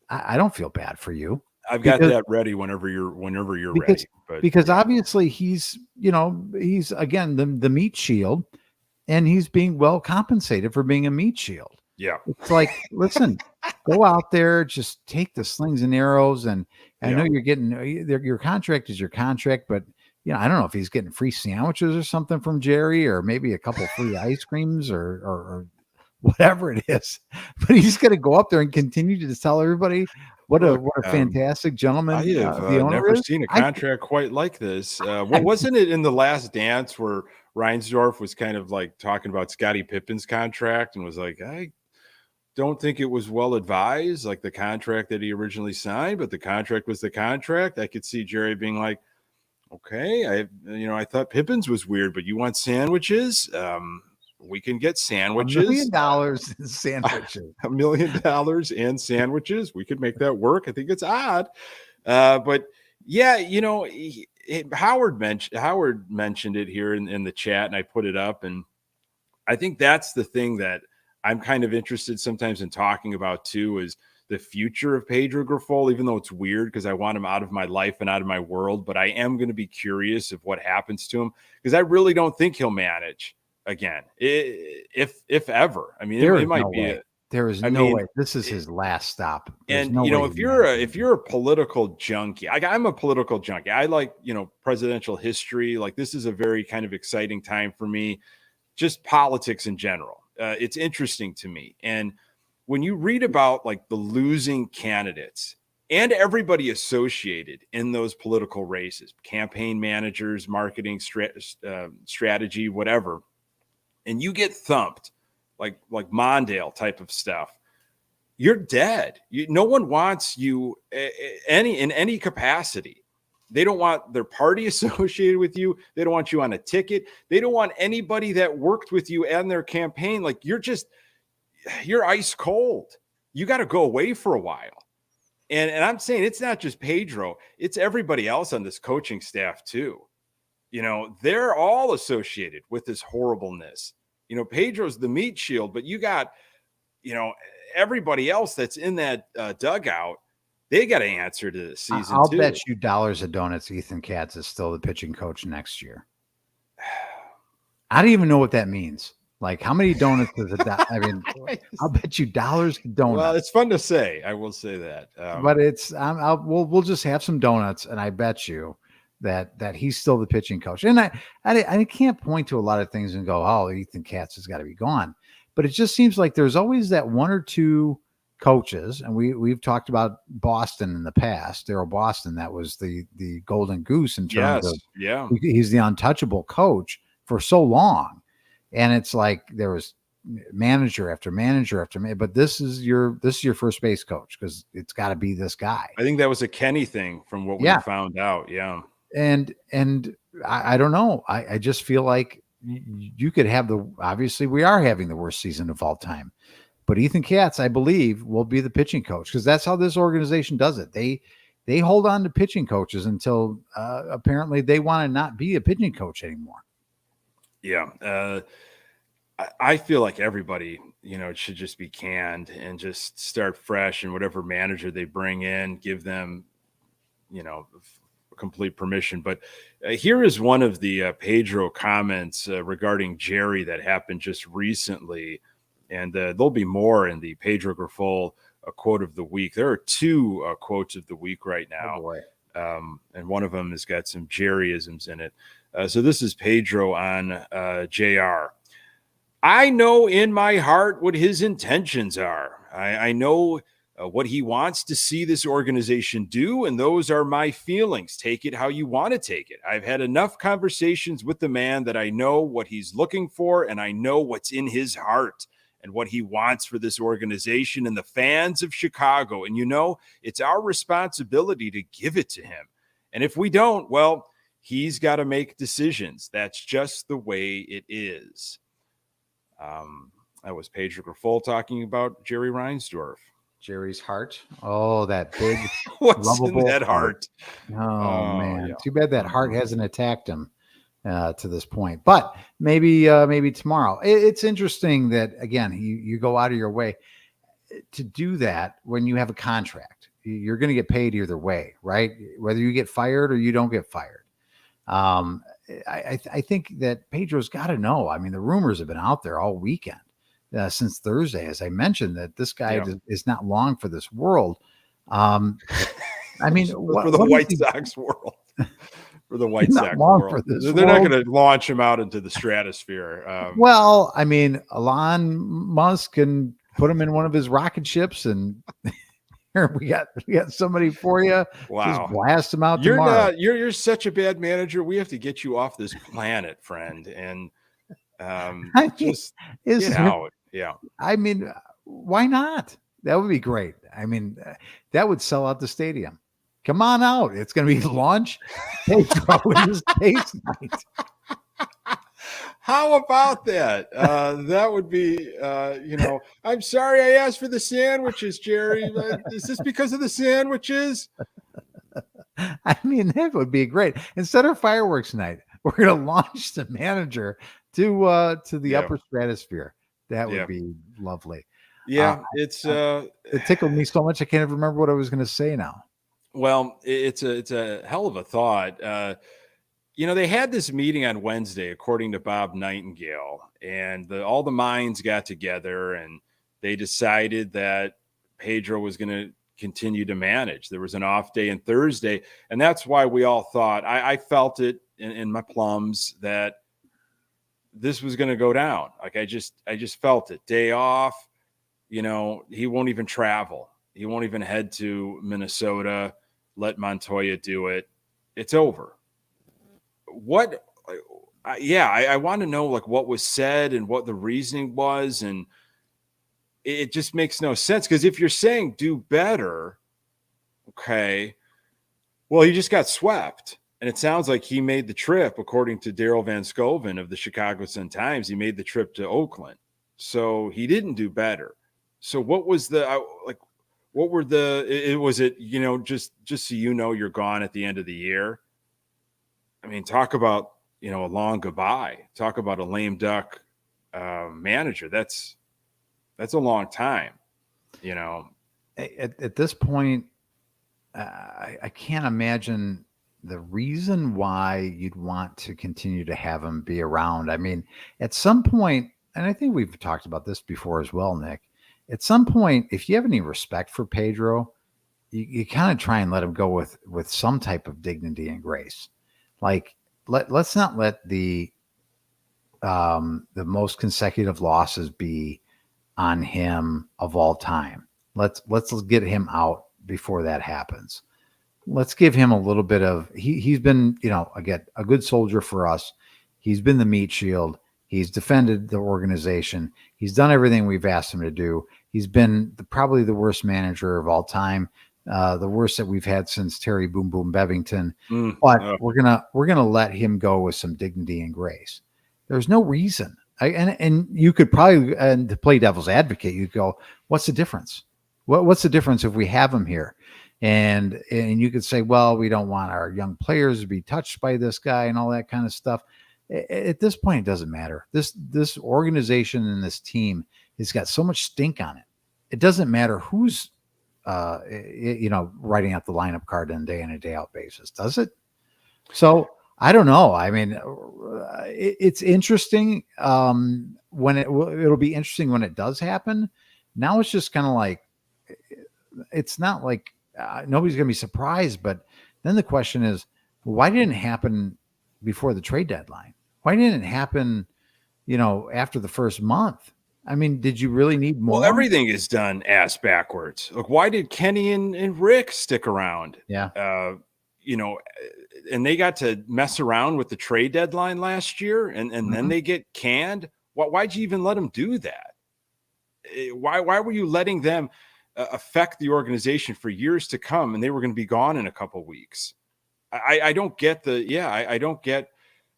Speaker 3: I don't feel bad for you.
Speaker 2: I've got that ready whenever you're ready.
Speaker 3: Because obviously he's again the meat shield, and he's being well compensated for being a meat shield.
Speaker 2: Yeah,
Speaker 3: it's listen, go out there, just take the slings and arrows, and I know you're getting your contract is your contract, but I don't know if he's getting free sandwiches or something from Jerry, or maybe a couple free ice creams or whatever it is, but he's going to go up there and continue to tell everybody what a fantastic gentleman.
Speaker 2: I have never seen a contract quite like this. Wasn't it in The Last Dance where Reinsdorf was kind of talking about Scottie Pippen's contract and was like, I don't think it was well advised, the contract that he originally signed, but the contract was the contract. I could see Jerry being like, okay, I thought Pippen's was weird, but you want sandwiches? We can get sandwiches.
Speaker 3: $1 million in sandwiches.
Speaker 2: $1 million and sandwiches. We could make that work. I think it's odd. But yeah, Howard mentioned it here in the chat, and I put it up. And I think that's the thing that I'm kind of interested sometimes in talking about too, is the future of Pedro Grifol, even though it's weird because I want him out of my life and out of my world. But I am going to be curious of what happens to him, because I really don't think he'll manage again, if ever. I mean, it might be.
Speaker 3: There is no way. This is his last stop.
Speaker 2: There's if you're a political junkie, I'm a political junkie. I like, presidential history. This is a very kind of exciting time for me. Just politics in general. It's interesting to me. And when you read about the losing candidates and everybody associated in those political races, campaign managers, marketing strategy, whatever, and you get thumped like Mondale type of stuff, you're dead. No one wants you in any capacity. They don't want their party associated with you. They don't want you on a ticket. They don't want anybody that worked with you and their campaign. Like you're ice cold. You got to go away for a while. And I'm saying it's not just Pedro, it's everybody else on this coaching staff too. They're all associated with this horribleness. Pedro's the meat shield, but you got, everybody else that's in that dugout. They got to answer to this season.
Speaker 3: I'll bet you dollars of donuts Ethan Katz is still the pitching coach next year. I don't even know what that means. Like, how many donuts does it? I mean, I'll bet you dollars to donuts.
Speaker 2: Well, it's fun to say. I will say that.
Speaker 3: But it's we'll just have some donuts, and I bet you that he's still the pitching coach. And I can't point to a lot of things and go, oh, Ethan Katz has got to be gone. But it just seems like there's always that one or two coaches, and we've talked about Boston in the past. Daryl Boston, that was the golden goose in terms of he's the untouchable coach for so long, and it's like there was manager after manager after manager, but this is your first base coach because it's got to be this guy.
Speaker 2: I think that was a Kenny thing from what we found out. Yeah,
Speaker 3: and I don't know. I just feel like you could have obviously we are having the worst season of all time. But Ethan Katz, I believe, will be the pitching coach because that's how this organization does it. They hold on to pitching coaches until apparently they want to not be a pitching coach anymore.
Speaker 2: Yeah. I feel like everybody, should just be canned and just start fresh, and whatever manager they bring in, give them, complete permission. But here is one of the Pedro comments regarding Jerry that happened just recently. And there'll be more in the Pedro Grifol quote of the week. There are two quotes of the week right now. And one of them has got some Jerryisms in it. So this is Pedro on JR. I know in my heart what his intentions are. I know what he wants to see this organization do, and those are my feelings. Take it how you want to take it. I've had enough conversations with the man that I know what he's looking for, and I know what's in his heart and what he wants for this organization and the fans of Chicago. And, it's our responsibility to give it to him. And if we don't, well, he's got to make decisions. That's just the way it is. That was Pedro Grifol talking about Jerry Reinsdorf.
Speaker 3: Jerry's heart. Oh, that big,
Speaker 2: what's
Speaker 3: lovable
Speaker 2: in that heart?
Speaker 3: Oh man, too bad that heart hasn't attacked him to this point. But maybe tomorrow. It's interesting that again you go out of your way to do that when you have a contract. You're going to get paid either way, right? Whether you get fired or you don't get fired. I think that Pedro's got to know. I mean, the rumors have been out there all weekend. Since Thursday, as I mentioned, that this guy is not long for this world. I mean,
Speaker 2: for the White Sox world, for the White Sox world, they're not going to launch him out into the stratosphere.
Speaker 3: Well, I mean, Elon Musk can put him in one of his rocket ships, and here we got somebody for you.
Speaker 2: Wow,
Speaker 3: just blast him out tomorrow.
Speaker 2: You're such a bad manager. We have to get you off this planet, friend, and just get out. Yeah.
Speaker 3: I mean, why not? That would be great. I mean, that would sell out the stadium. Come on out. It's going to be launch. Pedro in his space night.
Speaker 2: How about that? That would be, I'm sorry I asked for the sandwiches, Jerry. Is this because of the sandwiches?
Speaker 3: I mean, that would be great. Instead of fireworks night, we're going to launch the manager to the upper stratosphere. That would be lovely.
Speaker 2: Yeah, it
Speaker 3: tickled me so much I can't even remember what I was going to say now.
Speaker 2: Well, it's a hell of a thought. They had this meeting on Wednesday, according to Bob Nightingale, and all the minds got together and they decided that Pedro was going to continue to manage. There was an off day on Thursday, and that's why we all thought, I felt it in my plums that this was going to go down. Like I just felt it. Day off, he won't even travel. He won't even head to Minnesota. Let Montoya do it. It's over. I want to know like what was said and what the reasoning was. And it just makes no sense. Because if you're saying do better, okay, Well, he just got swept. And it sounds like he made the trip, according to Daryl Van Scoven of the Chicago Sun-Times. He made the trip to Oakland. So he didn't do better. So what was what were was it, just so you're gone at the end of the year? I mean, talk about, a long goodbye. Talk about a lame duck manager. That's a long time,
Speaker 3: At this point, I can't imagine the reason why you'd want to continue to have him be around. I mean, at some point, and I think we've talked about this before as well, Nick, at some point, if you have any respect for Pedro, you kind of try and let him go with some type of dignity and grace. Like, let's not let the most consecutive losses be on him of all time. Let's get him out before that happens. Let's give him a little bit of, he's been, again, a good soldier for us. He's been the meat shield. He's defended the organization. He's done everything we've asked him to do. He's been probably the worst manager of all time, the worst that we've had since Terry Boom Boom Bevington. But we're gonna let him go with some dignity and grace. There's no reason. And you could probably, and to play devil's advocate, you go, what's the difference? What's the difference if we have him here? And you could say, well, we don't want our young players to be touched by this guy and all that kind of stuff. At this point, it doesn't matter. This organization and this team has got so much stink on it. It doesn't matter who's, writing out the lineup card on a day in and day out basis, does it? So I don't know. I mean, it's interesting. It'll be interesting when it does happen. Now it's just kind of like, it's not like nobody's going to be surprised. But then the question is, why didn't it happen before the trade deadline? Why didn't it happen, after the first month? I mean, did you really need more?
Speaker 2: Well, everything is done ass backwards. Look, why did Kenny and Rick stick around?
Speaker 3: Yeah.
Speaker 2: And they got to mess around with the trade deadline last year, and then they get canned. Why'd you even let them do that? Why were you letting them affect the organization for years to come, and they were going to be gone in a couple of weeks? I don't get I don't get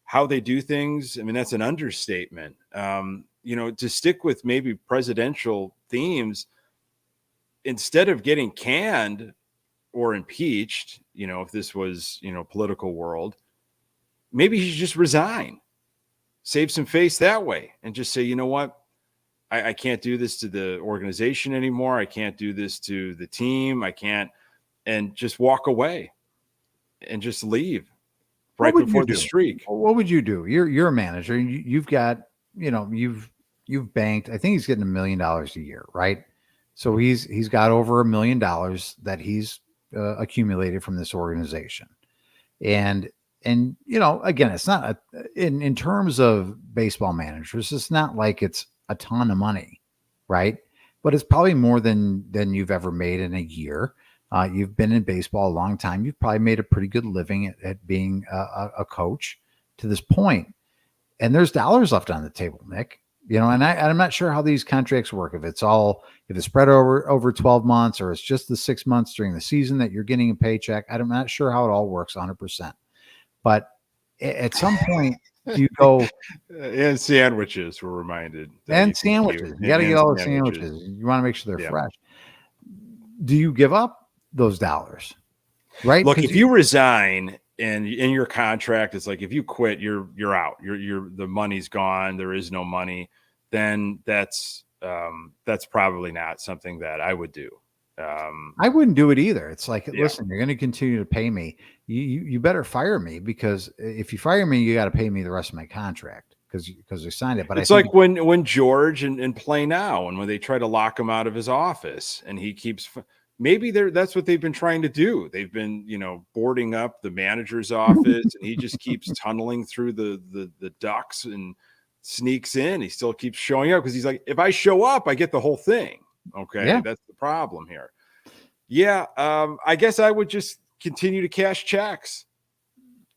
Speaker 2: how they do things. I mean, that's an understatement. To stick with maybe presidential themes, instead of getting canned or impeached, if this was, political world, maybe he should just resign, save some face that way, and just say, you know what? I can't do this to the organization anymore. I can't do this to the team. I can't, and just walk away and just leave right before the streak.
Speaker 3: What would you do? You're a manager. You've got, you've banked, I think he's getting $1 million a year, right? So he's got over $1 million that he's accumulated from this organization. And again, it's not in terms of baseball managers, it's not like it's a ton of money, right? But it's probably more than you've ever made in a year. You've been in baseball a long time. You've probably made a pretty good living at being a coach to this point. And there's dollars left on the table, Nick. And I'm not sure how these contracts work. If it's spread over 12 months, or it's just the 6 months during the season that you're getting a paycheck. I'm not sure how it all works 100%. But at some point, you go
Speaker 2: and sandwiches. We're reminded.
Speaker 3: And sandwiches. You got to get all the sandwiches. You want to make sure they're fresh. Do you give up those dollars? Right.
Speaker 2: Look, if you resign and in your contract, it's like if you quit, you're out. You're the money's gone. There is no money. Then that's probably not something that I would do.
Speaker 3: I wouldn't do it either. It's like, listen, you're going to continue to pay me. You better fire me, because if you fire me, you got to pay me the rest of my contract because they signed it. But
Speaker 2: it's like when George and Play Now, and when they try to lock him out of his office, and he keeps. Maybe that's what they've been trying to do. They've been, boarding up the manager's office, and he just keeps tunneling through the ducts and sneaks in. He still keeps showing up because he's like, if I show up, I get the whole thing. Okay, that's the problem here. Yeah, I guess I would just continue to cash checks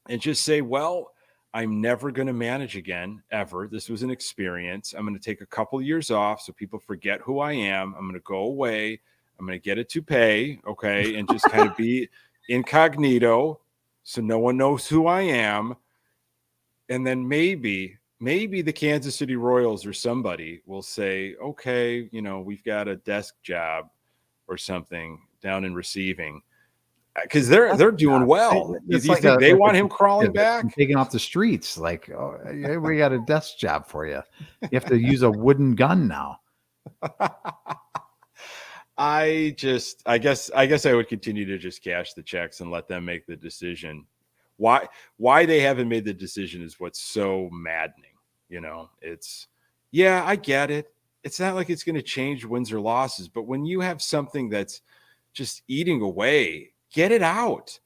Speaker 2: and just say, well, I'm never going to manage again, ever. This was an experience. I'm going to take a couple of years off so people forget who I am. I'm going to go away. I'm going to get a toupee, okay, and just kind of be incognito, so no one knows who I am. And then maybe the Kansas City Royals or somebody will say, okay, we've got a desk job or something down in receiving, because they're doing well. Do you think they want him crawling back?
Speaker 3: Taking off the streets. Like, oh, we got a desk job for you. You have to use a wooden gun now.
Speaker 2: I guess I would continue to just cash the checks and let them make the decision. Why they haven't made the decision is what's so maddening. I get it. It's not like it's going to change wins or losses, but when you have something that's just eating away, get it out.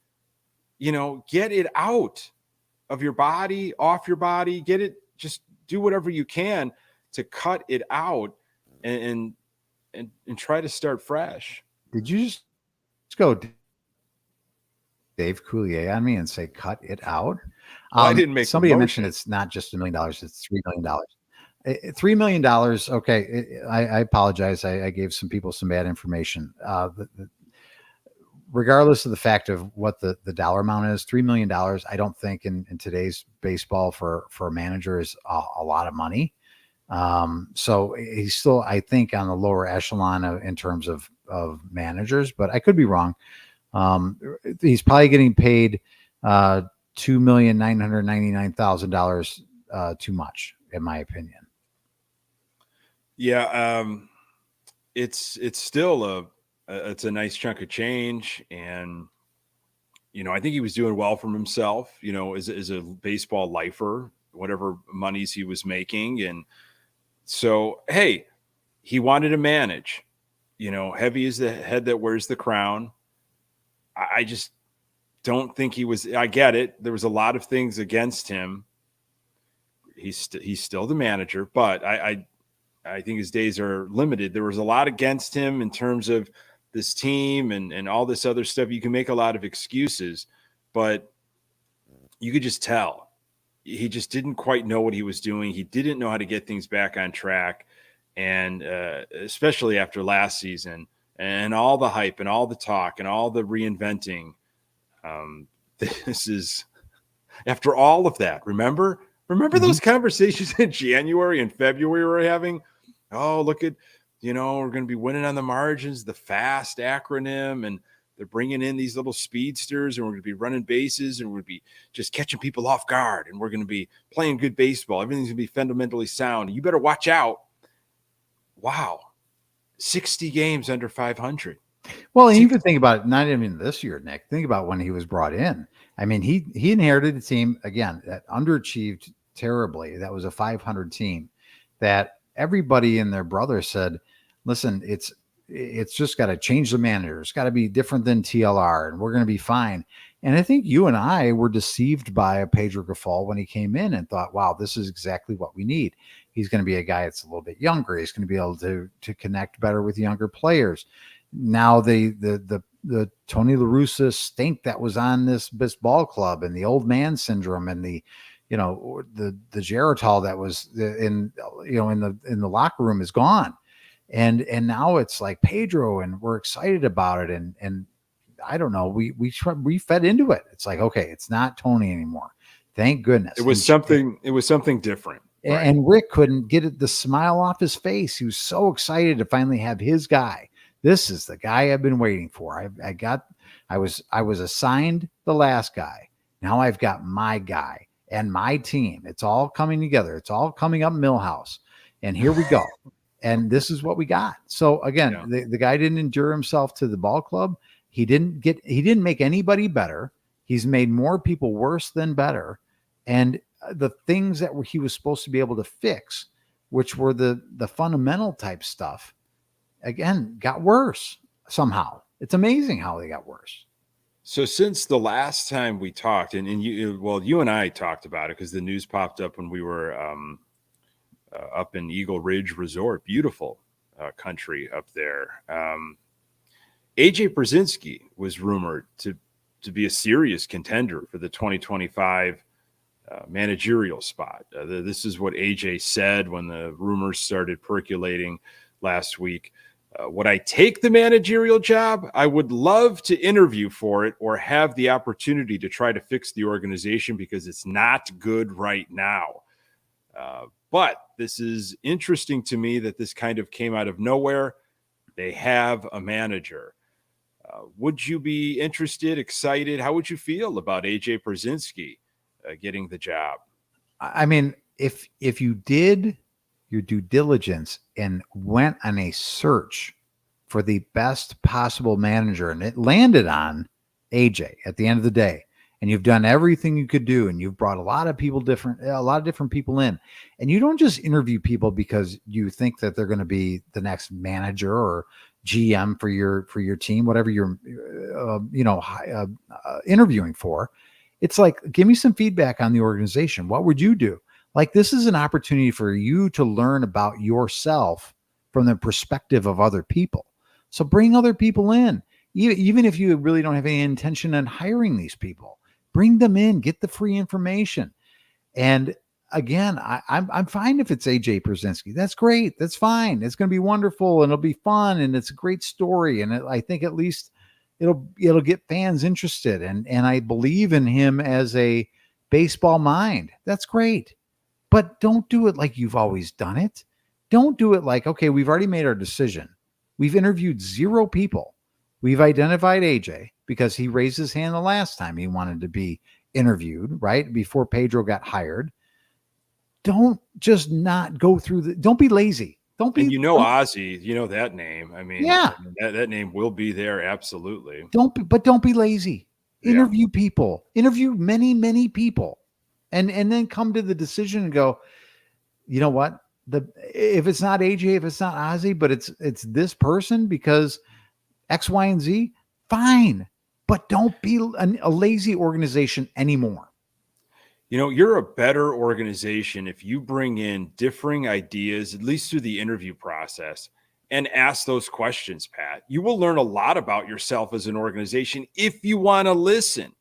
Speaker 2: Get it out of your body, off your body. Get it. Just do whatever you can to cut it out and try to start fresh.
Speaker 3: Did you just go Dave Coulier on me and say cut it out?
Speaker 2: I didn't make
Speaker 3: somebody mentioned it's not just $1 million, it's $3 million. $3 million. Okay, I apologize. I gave some people some bad information. Regardless of the fact of what the dollar amount is, $3 million, I don't think in today's baseball for a manager is a lot of money. So he's still, I think, on the lower echelon in terms of managers, but I could be wrong. He's probably getting paid $2,999,000 too much, in my opinion.
Speaker 2: Yeah, it's still it's a nice chunk of change, and I think he was doing well for himself. As a baseball lifer, whatever monies he was making, and so hey, he wanted to manage. Heavy is the head that wears the crown. I just don't think he was. I get it. There was a lot of things against him. He's still the manager, but I think his days are limited. There was a lot against him in terms of this team and all this other stuff. You can make a lot of excuses, but you could just tell he just didn't quite know what he was doing. He didn't know how to get things back on track. And especially after last season and all the hype and all the talk and all the reinventing. This is after all of that. Remember those conversations in January and February we were having? Oh, look at, we're going to be winning on the margins, the FAST acronym, and they're bringing in these little speedsters, and we're going to be running bases, and we're going to be just catching people off guard, and we're going to be playing good baseball. Everything's going to be fundamentally sound. You better watch out. Wow. 60 games under 500.
Speaker 3: Well, and even think about it, not even this year, Nick. Think about when he was brought in. I mean, he inherited a team, again, that underachieved terribly. That was a 500 team that everybody and their brother said, listen, it's just got to change the manager. It's got to be different than TLR, and we're going to be fine. And I think you and I were deceived by a Pedro Grifol when he came in and thought, wow, this is exactly what we need. He's going to be a guy that's a little bit younger. He's going to be able to connect better with younger players. Now the Tony La Russa stink that was on this ball club, and the old man syndrome, and the Geritol that was in the locker room is gone. And now it's like Pedro, and we're excited about it. And I don't know, we fed into it. It's like, okay, it's not Tony anymore. Thank goodness.
Speaker 2: It was something different.
Speaker 3: Right? And Rick couldn't get the smile off his face. He was so excited to finally have his guy. This is the guy I've been waiting for. I was assigned the last guy. Now I've got my guy and my team. It's all coming together. It's all coming up Millhouse. And here we go. And this is what we got. So again, the guy didn't endure himself to the ball club. He didn't make anybody better. He's made more people worse than better. And the things that he was supposed to be able to fix, which were the fundamental type stuff, again, got worse somehow. It's amazing how they got worse.
Speaker 2: So since the last time we talked, and you and I talked about it because the news popped up when we were up in Eagle Ridge Resort, beautiful country up there. AJ Brzezinski was rumored to be a serious contender for the 2025 managerial spot. This is what AJ said when the rumors started percolating last week. Would I take the managerial job? I would love to interview for it or have the opportunity to try to fix the organization because it's not good right now. But this is interesting to me that this kind of came out of nowhere. They have a manager. Would you be interested, excited? How would you feel about AJ Pierzynski getting the job?
Speaker 3: I mean, if you did your due diligence and went on a search for the best possible manager and it landed on AJ at the end of the day, and you've done everything you could do, and you've brought a lot of different people in, and you don't just interview people because you think that they're going to be the next manager or GM for your team, whatever you're interviewing for. It's like, give me some feedback on the organization. What would you do? Like, this is an opportunity for you to learn about yourself from the perspective of other people. So bring other people in, even if you really don't have any intention on hiring these people. Bring them in, get the free information. And again, I'm fine if it's AJ Pierzynski. That's great. That's fine. It's going to be wonderful and it'll be fun and it's a great story. And I think at least it'll get fans interested. And I believe in him as a baseball mind. That's great. But don't do it like you've always done it. Don't do it like, okay, we've already made our decision. We've interviewed 0 people. We've identified AJ because he raised his hand the last time he wanted to be interviewed, right? Before Pedro got hired. Don't just not go through don't be lazy. Don't be,
Speaker 2: and Ozzy, that name. I mean,
Speaker 3: yeah,
Speaker 2: that name will be there. Absolutely.
Speaker 3: Don't be lazy. Interview people, interview many, many people, and then come to the decision and go, you know what? If it's not AJ, if it's not Ozzy, but it's this person because X, Y, and Z, fine. But don't be a lazy organization anymore.
Speaker 2: You're a better organization if you bring in differing ideas, at least through the interview process, and ask those questions, Pat. You will learn a lot about yourself as an organization if you want to listen.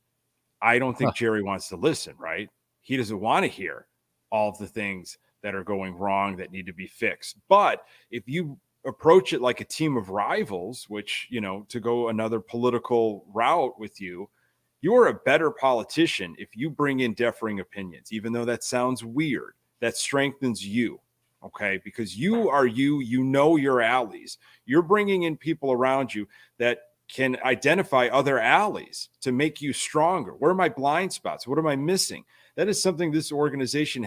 Speaker 2: I don't think Jerry wants to listen, right? He doesn't want to hear all of the things that are going wrong that need to be fixed. But if you approach it like a team of rivals, which, to go another political route with you, you're a better politician if you bring in differing opinions, even though that sounds weird. That strengthens you, okay? Because you are your alleys. You're bringing in people around you that can identify other alleys to make you stronger. Where are my blind spots? What am I missing? That is something this organization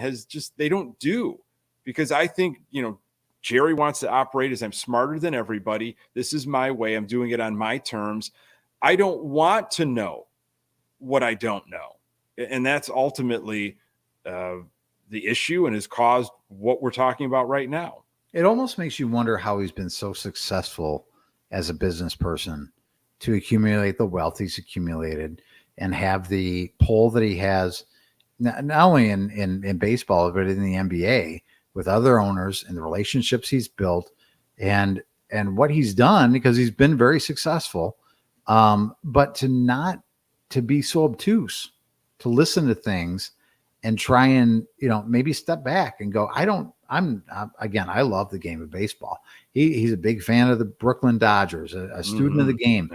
Speaker 2: they don't do, because I think, Jerry wants to operate as I'm smarter than everybody. This is my way. I'm doing it on my terms. I don't want to know what I don't know. And that's ultimately the issue and has caused what we're talking about right now.
Speaker 3: It almost makes you wonder how he's been so successful as a business person to accumulate the wealth he's accumulated and have the pull that he has, not only in baseball, but in the NBA with other owners and the relationships he's built and what he's done, because he's been very successful. But to be so obtuse, to listen to things and try and, maybe step back and go, I love the game of baseball. He's a big fan of the Brooklyn Dodgers, a student of the game,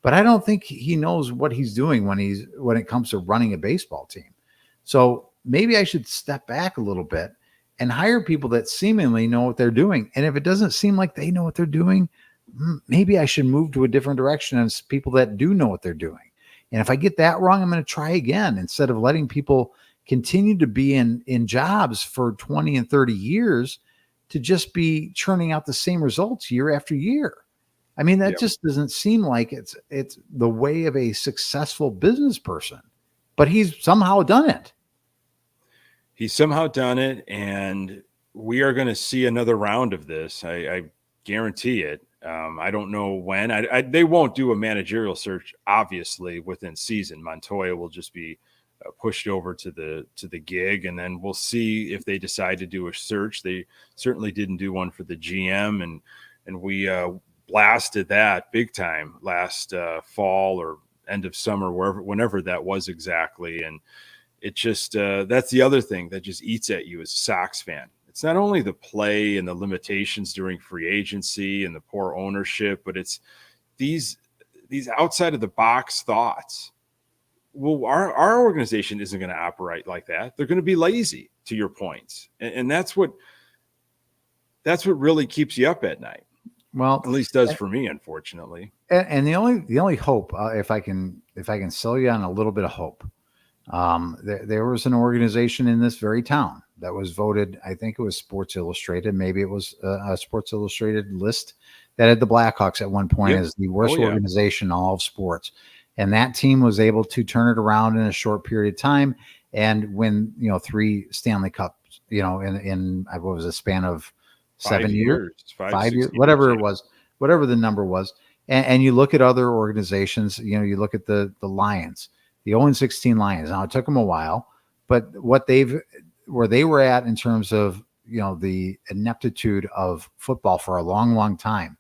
Speaker 3: but I don't think he knows what he's doing when it comes to running a baseball team. So maybe I should step back a little bit and hire people that seemingly know what they're doing. And if it doesn't seem like they know what they're doing, maybe I should move to a different direction as people that do know what they're doing. And if I get that wrong, I'm going to try again, instead of letting people continue to be in jobs for 20 and 30 years to just be churning out the same results year after year. I mean, that just doesn't seem like it's the way of a successful business person, but he's somehow done it.
Speaker 2: He's somehow done it, and we are going to see another round of this. I guarantee it. I don't know when. They won't do a managerial search, obviously, within season. Montoya will just be pushed over to the gig, and then we'll see if they decide to do a search. They certainly didn't do one for the GM, and we blasted that big time last fall or end of summer, whenever that was exactly. And it just that's the other thing that just eats at you as a Sox fan. it's not only the play and the limitations during free agency and the poor ownership, but it's these outside of the box thoughts. Well, our organization isn't going to operate like that. They're going to be lazy, to your points, and that's what really keeps you up at night.
Speaker 3: Well,
Speaker 2: at least does for me, unfortunately.
Speaker 3: And the only hope, if I can sell you on a little bit of hope, there was an organization in this very town that was voted. I think it was Sports Illustrated. Maybe it was a Sports Illustrated list that had the Blackhawks at one point as the worst organization in all of sports. And that team was able to turn it around in a short period of time and win, 3 Stanley Cups, in what was a span of 7 years, 5 years, whatever it was, whatever the number was. And you look at other organizations, you look at the Lions, the 0-16 Lions. Now it took them a while, but where they were at in terms of, the ineptitude of football for a long, long time.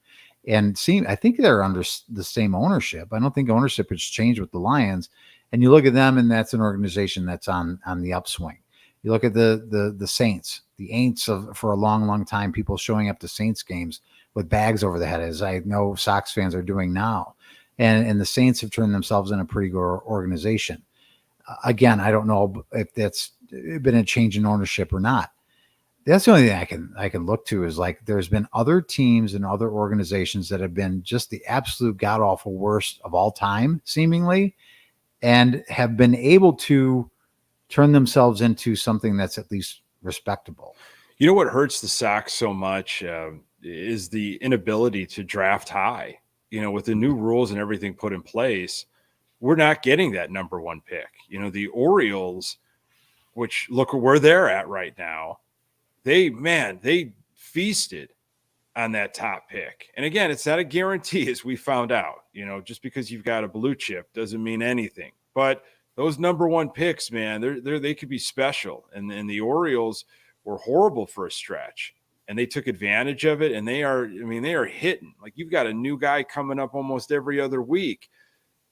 Speaker 3: And I think they're under the same ownership. I don't think ownership has changed with the Lions. And you look at them, and that's an organization that's on the upswing. You look at the Saints, the Aints for a long, long time, people showing up to Saints games with bags over the head, as I know Sox fans are doing now. And the Saints have turned themselves into a pretty good organization. Again, I don't know if that's been a change in ownership or not. That's the only thing I can look to is like there's been other teams and other organizations that have been just the absolute god awful worst of all time, seemingly, and have been able to turn themselves into something that's at least respectable.
Speaker 2: You know what hurts the Sox so much is the inability to draft high. With the new rules and everything put in place, we're not getting that number 1 pick. The Orioles, which look where they're at right now, they feasted on that top pick. And again, it's not a guarantee, as we found out. Just because you've got a blue chip doesn't mean anything. But those number 1 picks, man, they could be special. And the Orioles were horrible for a stretch, and they took advantage of it. And they are hitting. Like, you've got a new guy coming up almost every other week.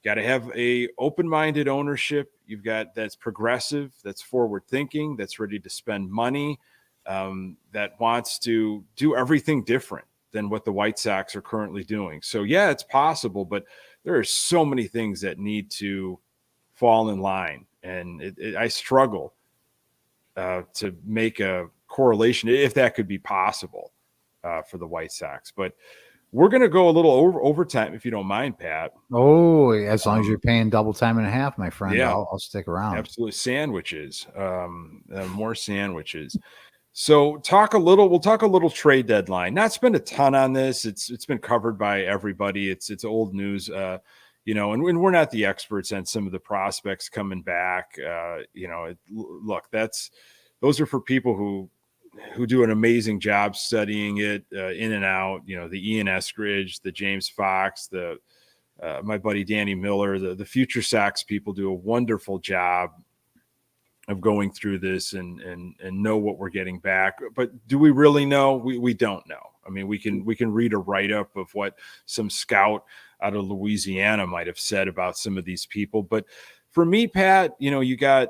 Speaker 2: Got to have a open-minded ownership. You've got that's progressive, that's forward-thinking, that's ready to spend money, that wants to do everything different than what the White Sox are currently doing. So, yeah, it's possible, but there are so many things that need to fall in line. And I struggle to make a correlation, if that could be possible for the White Sox. But we're going to go a little overtime, if you don't mind, Pat.
Speaker 3: Oh, as long as you're paying double time and a half, my friend,
Speaker 2: yeah,
Speaker 3: I'll stick around.
Speaker 2: Absolutely. Sandwiches, more sandwiches. So we'll talk a little trade deadline. Not spend a ton on this. It's been covered by everybody. It's old news, and we're not the experts on some of the prospects coming back. Look, those are for people who do an amazing job studying it in and out. The Ian Eskridge, the James Fox, my buddy Danny Miller, the Future Sox people do a wonderful job of going through this and know what we're getting back. But do we really know? We don't know. I mean, we can read a write-up of what some scout out of Louisiana might have said about some of these people. But for me, Pat, you got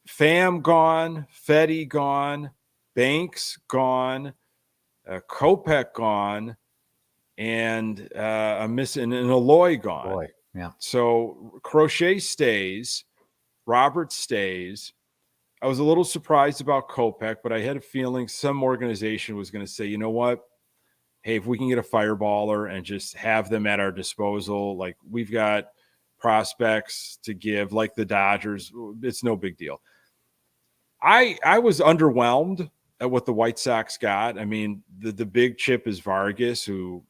Speaker 2: Pham gone, Fetty gone, Banks gone, Kopech gone, and I'm missing an Aloy gone.
Speaker 3: Boy, yeah.
Speaker 2: So Crochet stays. Robert stays. I was a little surprised about Kopech, but I had a feeling some organization was going to say, you know what? Hey, if we can get a fireballer and just have them at our disposal, like we've got prospects to give, like the Dodgers, it's no big deal. I was underwhelmed at what the White Sox got. I mean, the big chip is Vargas, who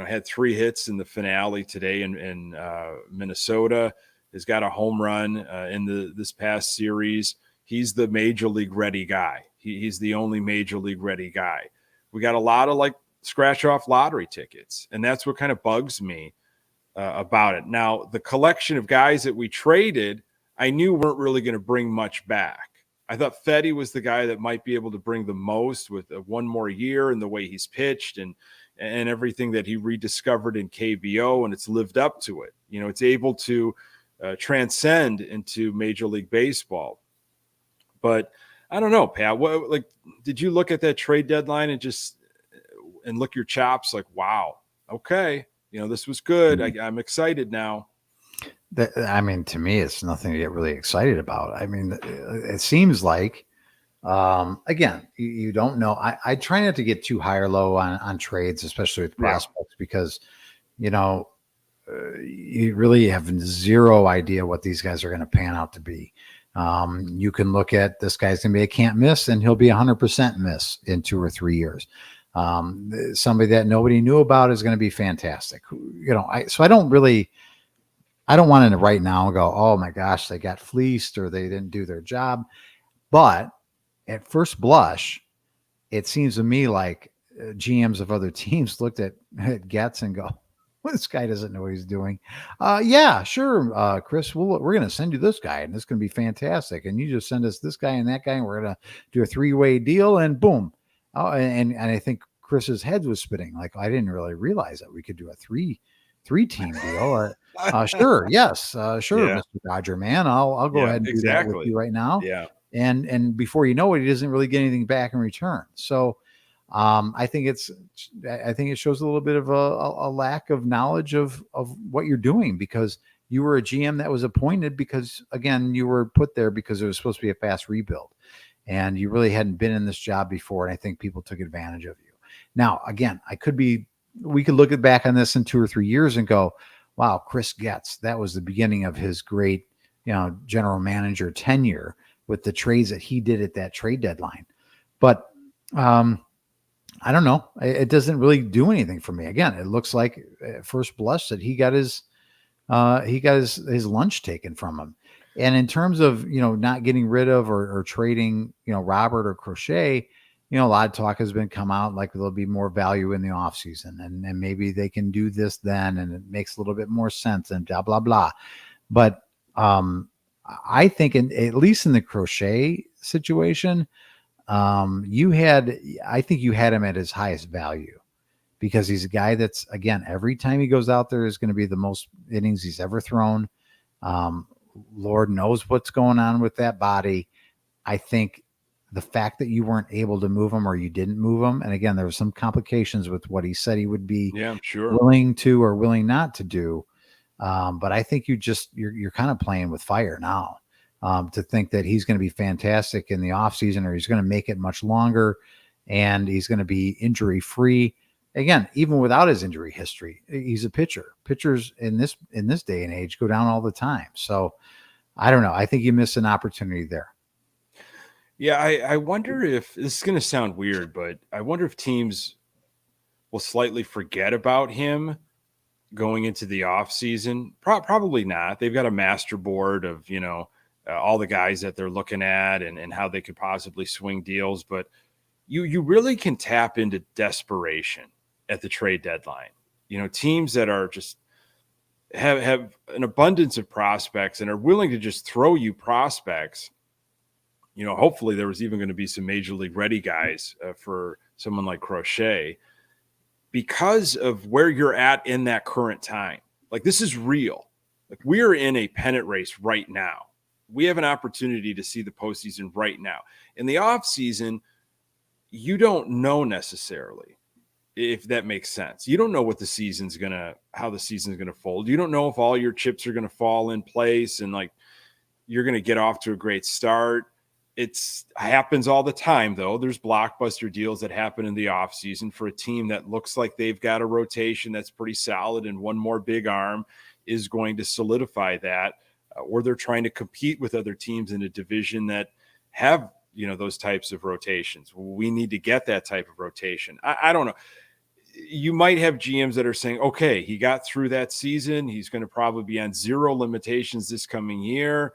Speaker 2: had 3 hits in the finale today in Minnesota. Has got a home run in this past series. He's the major league ready guy. He's the only major league ready guy. We got a lot of scratch off lottery tickets, and that's what kind of bugs me about it. Now, the collection of guys that we traded, I knew weren't really going to bring much back. I thought Fetty was the guy that might be able to bring the most with one more year and the way he's pitched and everything that he rediscovered in KBO, and it's lived up to it. It's able to transcend into Major League Baseball. But I don't know, Pat. What, like, did you look at that trade deadline and look your chops like, wow, okay, this was good. I'm excited now.
Speaker 3: I mean, to me, it's nothing to get really excited about. I mean, it seems like, again, you don't know. I try not to get too high or low on trades, especially with prospects, because, you really have zero idea what these guys are going to pan out to be. You can look at this guy's going to be a can't miss, and he'll be 100% miss in 2 or 3 years. Somebody that nobody knew about is going to be fantastic. So I don't want to right now go, oh my gosh, they got fleeced or they didn't do their job. But at first blush, it seems to me like GMs of other teams looked at Getz and go, well, this guy doesn't know what he's doing. Yeah, sure, Chris, we're going to send you this guy, and it's going to be fantastic. And you just send us this guy and that guy, and we're going to do a 3-way deal, and boom. Oh, and I think Chris's head was spinning. Like, I didn't really realize that we could do a three-team deal. Sure, yes, sure,
Speaker 2: Yeah.
Speaker 3: Mr. Dodger man. I'll go ahead and do that with you right now.
Speaker 2: Yeah.
Speaker 3: And before you know it, he doesn't really get anything back in return. So I think it shows a little bit of a lack of knowledge of what you're doing, because you were a GM that was appointed because, again, you were put there because it was supposed to be a fast rebuild, and you really hadn't been in this job before. And I think people took advantage of you. Now, again, we could look back on this in 2 or 3 years and go, wow, Chris Getz, that was the beginning of his great, general manager tenure with the trades that he did at that trade deadline. But I don't know. It doesn't really do anything for me. Again, it looks like at first blush that he got his lunch taken from him. And in terms of, not getting rid of or trading, Robert or Crochet, a lot of talk has been come out like there'll be more value in the offseason, and maybe they can do this then, and it makes a little bit more sense, and blah, blah, blah. But I think at least in the Crochet situation, I think you had him at his highest value, because he's a guy that's, again, every time he goes out there is going to be the most innings he's ever thrown. Lord knows what's going on with that body. I think the fact that you weren't able to move him, or you didn't move him, and again, there were some complications with what he said he would be willing to or willing not to do. But I think you're kind of playing with fire now. To think that he's going to be fantastic in the offseason, or he's going to make it much longer, and he's going to be injury free. Again, even without his injury history, he's a pitcher. Pitchers in this day and age go down all the time. So I don't know. I think you missed an opportunity there.
Speaker 2: Yeah, I wonder if this is going to sound weird, but I wonder if teams will slightly forget about him going into the offseason. Probably not. They've got a master board of, all the guys that they're looking at and how they could possibly swing deals. But you really can tap into desperation at the trade deadline. Teams that are just have an abundance of prospects and are willing to just throw you prospects. Hopefully there was even going to be some major league ready guys for someone like Crochet, because of where you're at in that current time. Like, this is real. Like, we are in a pennant race right now. We have an opportunity to see the postseason right now. In the offseason, you don't know necessarily, if that makes sense. You don't know how the season's gonna fold. You don't know if all your chips are gonna fall in place and like you're gonna get off to a great start. It happens all the time, though. There's blockbuster deals that happen in the offseason for a team that looks like they've got a rotation that's pretty solid, and one more big arm is going to solidify that. Or they're trying to compete with other teams in a division that have, those types of rotations. We need to get that type of rotation. I don't know. You might have GMs that are saying, okay, he got through that season. He's going to probably be on 0 limitations this coming year.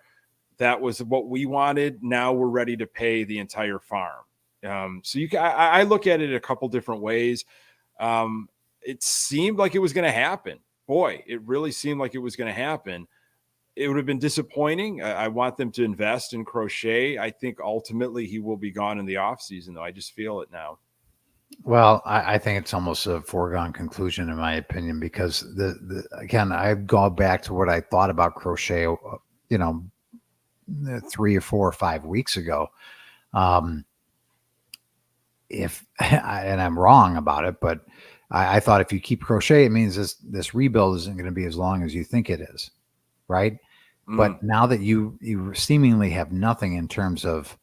Speaker 2: That was what we wanted. Now we're ready to pay the entire farm. I look at it a couple different ways. It seemed like it was going to happen. Boy, it really seemed like it was going to happen. It would have been disappointing. I want them to invest in Crochet. I think ultimately he will be gone in the offseason, though. I just feel it now.
Speaker 3: Well, I think it's almost a foregone conclusion, in my opinion, because again, I've gone back to what I thought about Crochet, 3 or 4 or 5 weeks ago. If and I'm wrong about it, but I thought if you keep Crochet, it means this rebuild isn't going to be as long as you think it is, right? But now that you seemingly have nothing in terms of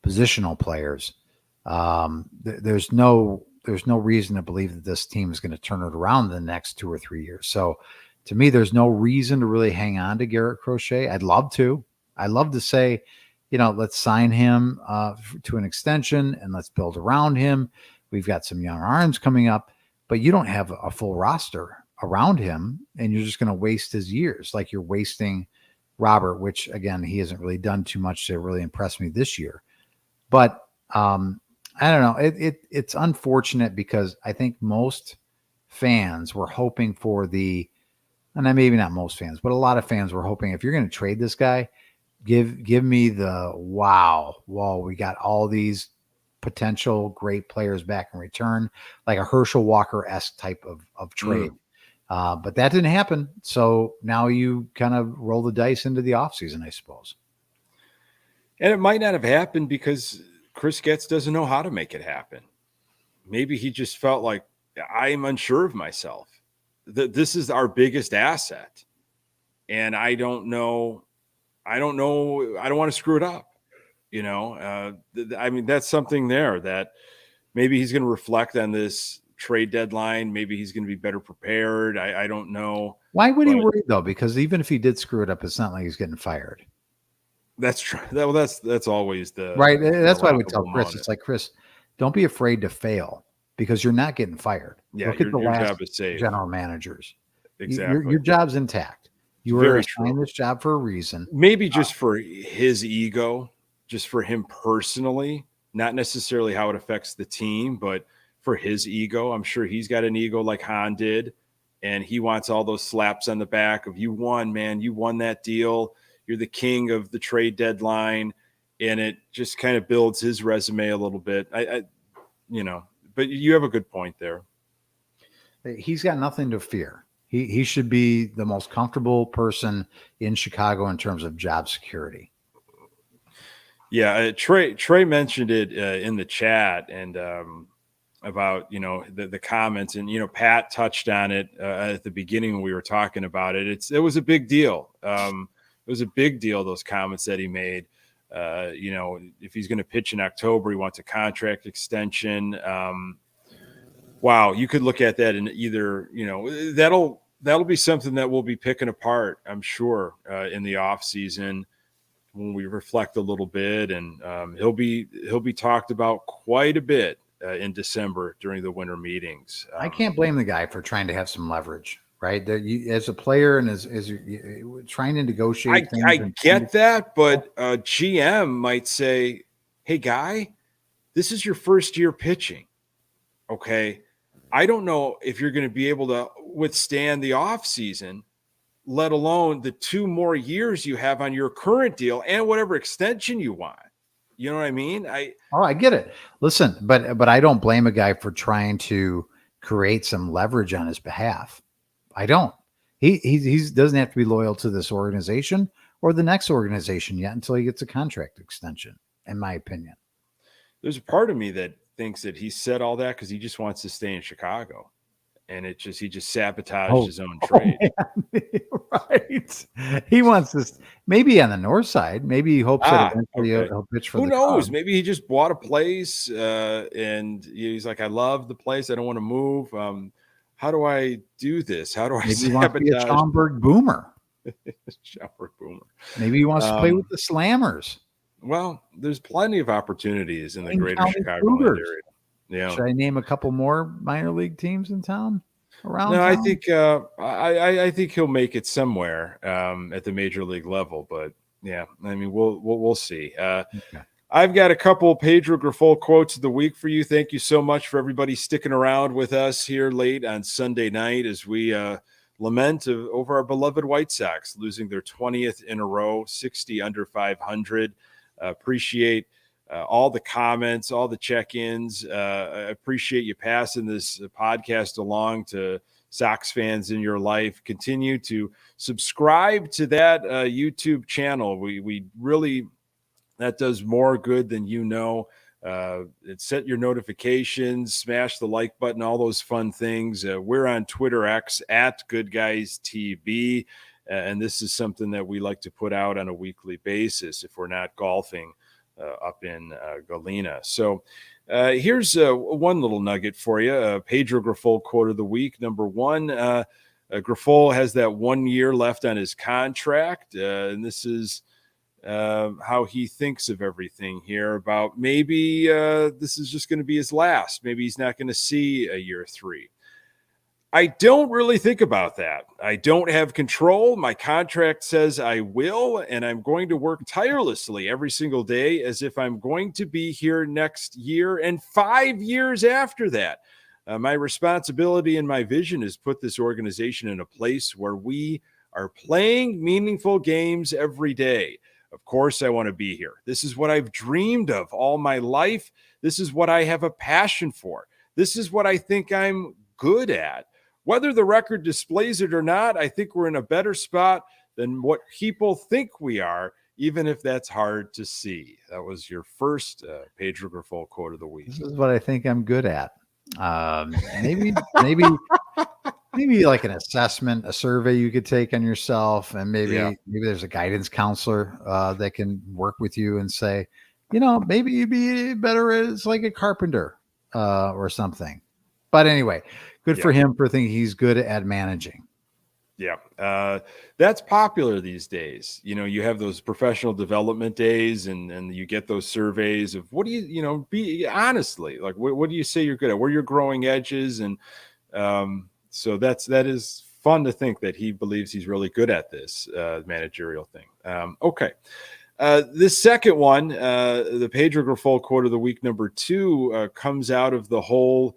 Speaker 3: positional players, there's no reason to believe that this team is going to turn it around in the next 2 or 3 years. So to me, there's no reason to really hang on to Garrett Crochet. I'd love to say, let's sign him to an extension and let's build around him. We've got some young arms coming up, but you don't have a full roster around him, and you're just going to waste his years like you're wasting Robert, which again, he hasn't really done too much to really impress me this year. But I don't know. It's unfortunate because I think most fans were hoping for and maybe not most fans, but a lot of fans were hoping if you're going to trade this guy, give me the wow, we got all these potential great players back in return, like a Herschel Walker-esque type of trade. But that didn't happen. So now you kind of roll the dice into the offseason, I suppose.
Speaker 2: And it might not have happened because Chris Getz doesn't know how to make it happen. Maybe he just felt like, I'm unsure of myself. This is our biggest asset. And I don't know. I don't want to screw it up. I mean, that's something there that maybe he's going to reflect on this trade deadline. Maybe he's going to be better prepared. I don't know.
Speaker 3: Why would he worry though? Because even if he did screw it up, it's not like he's getting fired.
Speaker 2: That's true. That's always the
Speaker 3: right. That's why I would tell Chris. It's like, Chris, don't be afraid to fail because you're not getting fired.
Speaker 2: Yeah,
Speaker 3: look at the last
Speaker 2: job is safe.
Speaker 3: General managers.
Speaker 2: Exactly.
Speaker 3: Your job's intact. You were assigned this job for a reason.
Speaker 2: Maybe just for his ego, just for him personally, not necessarily how it affects the team, but for his ego. I'm sure he's got an ego like Han did, and he wants all those slaps on the back of, you won, man. You won that deal. You're the king of the trade deadline. And it just kind of builds his resume a little bit. But you have a good point there.
Speaker 3: He's got nothing to fear. He should be the most comfortable person in Chicago in terms of job security.
Speaker 2: Yeah, Trey mentioned it in the chat and about the comments, and Pat touched on it at the beginning when we were talking about it. It was a big deal. It was a big deal, those comments that he made. If he's going to pitch in October, he wants a contract extension. Wow, you could look at that in either, that'll be something that we'll be picking apart, I'm sure, in the off season when we reflect a little bit, and he'll be talked about quite a bit in December during the winter meetings.
Speaker 3: I can't blame the guy for trying to have some leverage, right? As a player and as trying to negotiate.
Speaker 2: I get that, but GM might say, "Hey, guy, this is your first year pitching. Okay, I don't know if you're going to be able to withstand the off season, let alone the 2 more years you have on your current deal and whatever extension you want." You know what I mean?
Speaker 3: I get it. Listen, but I don't blame a guy for trying to create some leverage on his behalf. I don't. He doesn't have to be loyal to this organization or the next organization yet until he gets a contract extension, in my opinion.
Speaker 2: There's a part of me that thinks that he said all that because he just wants to stay in Chicago, and he just sabotaged his own trade.
Speaker 3: Right. He wants this maybe on the north side. Maybe he hopes that eventually he'll pitch for
Speaker 2: Who
Speaker 3: the
Speaker 2: knows?
Speaker 3: Cubs.
Speaker 2: Maybe he just bought a place and he's like, I love the place. I don't want to move. How do I do this? How do I
Speaker 3: maybe he wants to be a Schaumburg Boomer?
Speaker 2: Schaumburg Boomer.
Speaker 3: Maybe he wants to play with the Slammers.
Speaker 2: Well, there's plenty of opportunities in the greater Chicago area. Yeah.
Speaker 3: Should I name a couple more minor league teams in town? Around
Speaker 2: no,
Speaker 3: town?
Speaker 2: I think I think he'll make it somewhere at the major league level. But yeah, I mean, we'll see. Okay. I've got a couple Pedro Grifol quotes of the week for you. Thank you so much for everybody sticking around with us here late on Sunday night as we lament over our beloved White Sox losing their 20th in a row, 60 under 500. Appreciate all the comments, all the check-ins. I appreciate you passing this podcast along to Sox fans in your life. Continue to subscribe to that YouTube channel. We really That does more good than you know. Set your notifications, smash the like button, all those fun things. We're on Twitter X at Good Guys TV, and this is something that we like to put out on a weekly basis if we're not golfing up in Galena. So here's one little nugget for you. Pedro Grifol quote of the week. Number one, Grifol has that 1 year left on his contract, and this is how he thinks of everything here, about maybe this is just going to be his last. Maybe he's not going to see a year 3. I don't really think about that. I don't have control. My contract says I will, and I'm going to work tirelessly every single day as if I'm going to be here next year and 5 years after that. My responsibility and my vision is put this organization in a place where we are playing meaningful games every day. Of course, I want to be here. This is what I've dreamed of all my life. This is what I have a passion for. This is what I think I'm good at. Whether the record displays it or not, I think we're in a better spot than what people think we are, even if that's hard to see. That was your first Pedro Grifol quote of the week.
Speaker 3: This is what I think I'm good at. Maybe like an assessment, a survey you could take on yourself, and maybe there's a guidance counselor that can work with you and say, maybe you'd be better as like a carpenter or something. But anyway, good for him for thinking he's good at managing.
Speaker 2: Yeah. That's popular these days. You have those professional development days and you get those surveys of what do you, be honestly, like, what do you say you're good at? Where your growing edges? And so that is fun to think that he believes he's really good at this managerial thing. Okay. This second one, the Pedro Grifol quote of the week, number 2, comes out of the whole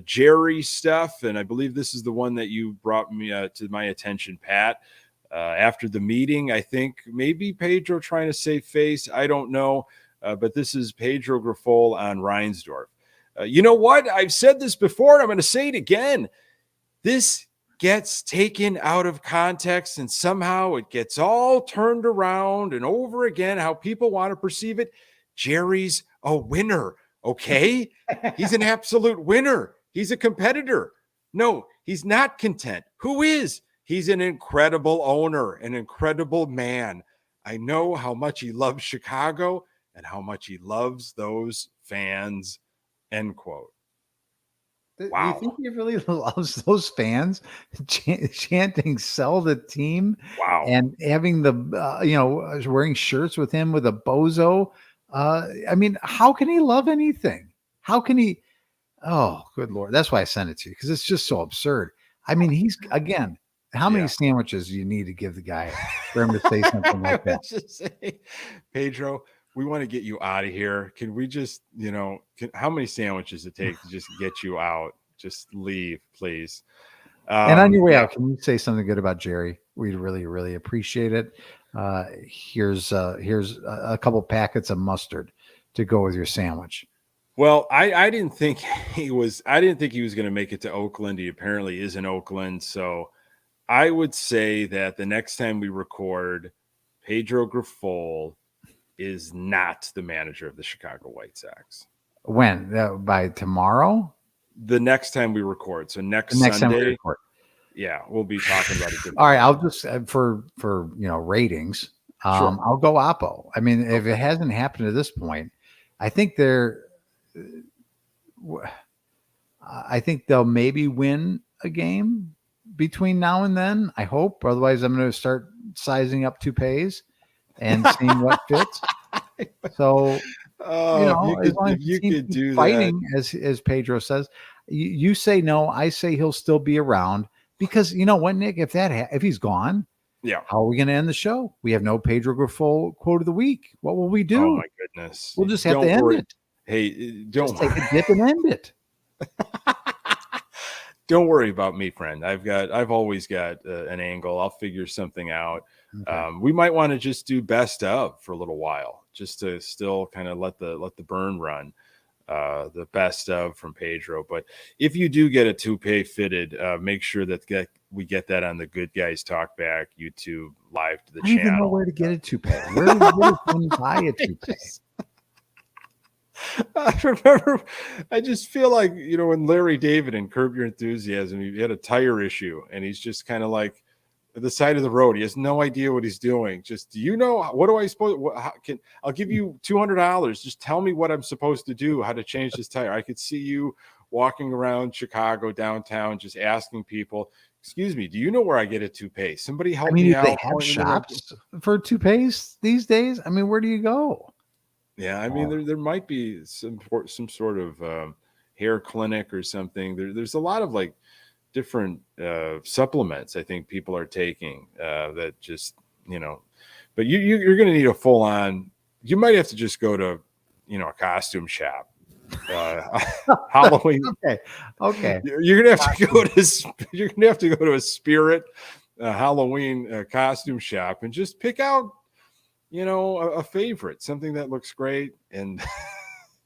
Speaker 2: Jerry stuff, and I believe this is the one that you brought me to my attention, Pat, after the meeting. I think maybe Pedro trying to save face. I don't know, but this is Pedro Grifol on Reinsdorf. You know what? I've said this before, and I'm going to say it again. This gets taken out of context, and somehow it gets all turned around and over again, how people want to perceive it. Jerry's a winner. Okay, he's an absolute winner. He's a competitor. No, he's not content. Who is? He's an incredible owner, an incredible man. I know how much he loves Chicago and how much he loves those fans. End quote.
Speaker 3: Wow. Do you think he really loves those fans chanting "sell the team"?
Speaker 2: Wow.
Speaker 3: And having the wearing shirts with him with a bozo. I mean, how can he love anything? How can he? Oh, good Lord. That's why I sent it to you, because it's just so absurd. I mean, he's, again, how many sandwiches do you need to give the guy for him to say something like that?
Speaker 2: Just say, Pedro, we want to get you out of here. Can we just, how many sandwiches it take to just get you out? Just leave, please.
Speaker 3: And on your way out, can you say something good about Jerry? We'd really, really appreciate it. Here's a couple packets of mustard to go with your sandwich.
Speaker 2: Well, I didn't think he was going to make it to Oakland. He apparently is in Oakland. So I would say that the next time we record, Pedro Grifol is not the manager of the Chicago White Sox.
Speaker 3: When? By tomorrow?
Speaker 2: The next time we record. So next
Speaker 3: Sunday.
Speaker 2: Time we record. Yeah, we'll be talking about it.
Speaker 3: All right, I'll just for ratings.
Speaker 2: Sure.
Speaker 3: I'll go Oppo. I mean, if it hasn't happened to this point, I think they'll maybe win a game between now and then. I hope. Otherwise, I'm going to start sizing up toupees and seeing what fits. So,
Speaker 2: you could do
Speaker 3: fighting,
Speaker 2: that.
Speaker 3: as Pedro says. You say no, I say he'll still be around, because you know what, Nick? If he's gone, how are we going to end the show? We have no Pedro Grifol quote of the week. What will we do?
Speaker 2: Oh my goodness!
Speaker 3: We'll just have to end it.
Speaker 2: Hey, don't
Speaker 3: take a dip and end it.
Speaker 2: Don't worry about me, friend. I've always got an angle. I'll figure something out. Okay. We might want to just do best of for a little while, just to still kind of let the burn run. the best of from Pedro. But if you do get a toupee fitted, make sure that we get that on the Good Guys Talk Back YouTube live to the
Speaker 3: I don't
Speaker 2: channel.
Speaker 3: even know where to get a toupee. Where does one buy a toupee?
Speaker 2: I remember, I just feel like, when Larry David and Curb Your Enthusiasm, he had a tire issue and he's just kind of like at the side of the road. He has no idea what he's doing. Just, do you know, what do I suppose? I'll give you $200. Just tell me what I'm supposed to do, how to change this tire. I could see you walking around Chicago downtown, just asking people, excuse me, do you know where I get a toupee? Somebody help me out.
Speaker 3: They have shops for toupees these days. I mean, where do you go?
Speaker 2: Yeah, I mean, there might be some sort of hair clinic or something. There's a lot of like different supplements I think people are taking that just, but you're going to need a full on. You might have to just go to, a costume shop. Halloween.
Speaker 3: Okay.
Speaker 2: You're gonna have to go to a Spirit Halloween costume shop and just pick out, a favorite, something that looks great. And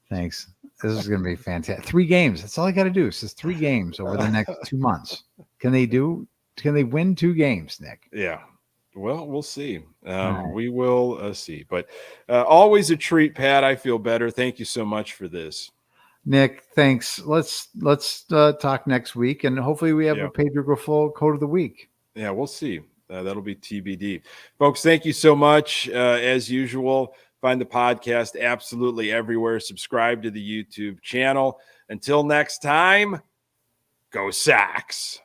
Speaker 3: thanks. This is going to be fantastic. 3 games. That's all I got to do. It's just 3 games over the next 2 months. Can they win 2 games, Nick?
Speaker 2: Yeah. Well, we'll see.
Speaker 3: Right.
Speaker 2: We will see. But always a treat, Pat. I feel better. Thank you so much for this.
Speaker 3: Nick, thanks. Let's talk next week, and hopefully we have a Pedro Grifol quote of the week.
Speaker 2: Yeah, we'll see. That'll be TBD. Folks, thank you so much. As usual, find the podcast absolutely everywhere. Subscribe to the YouTube channel. Until next time, go Sox.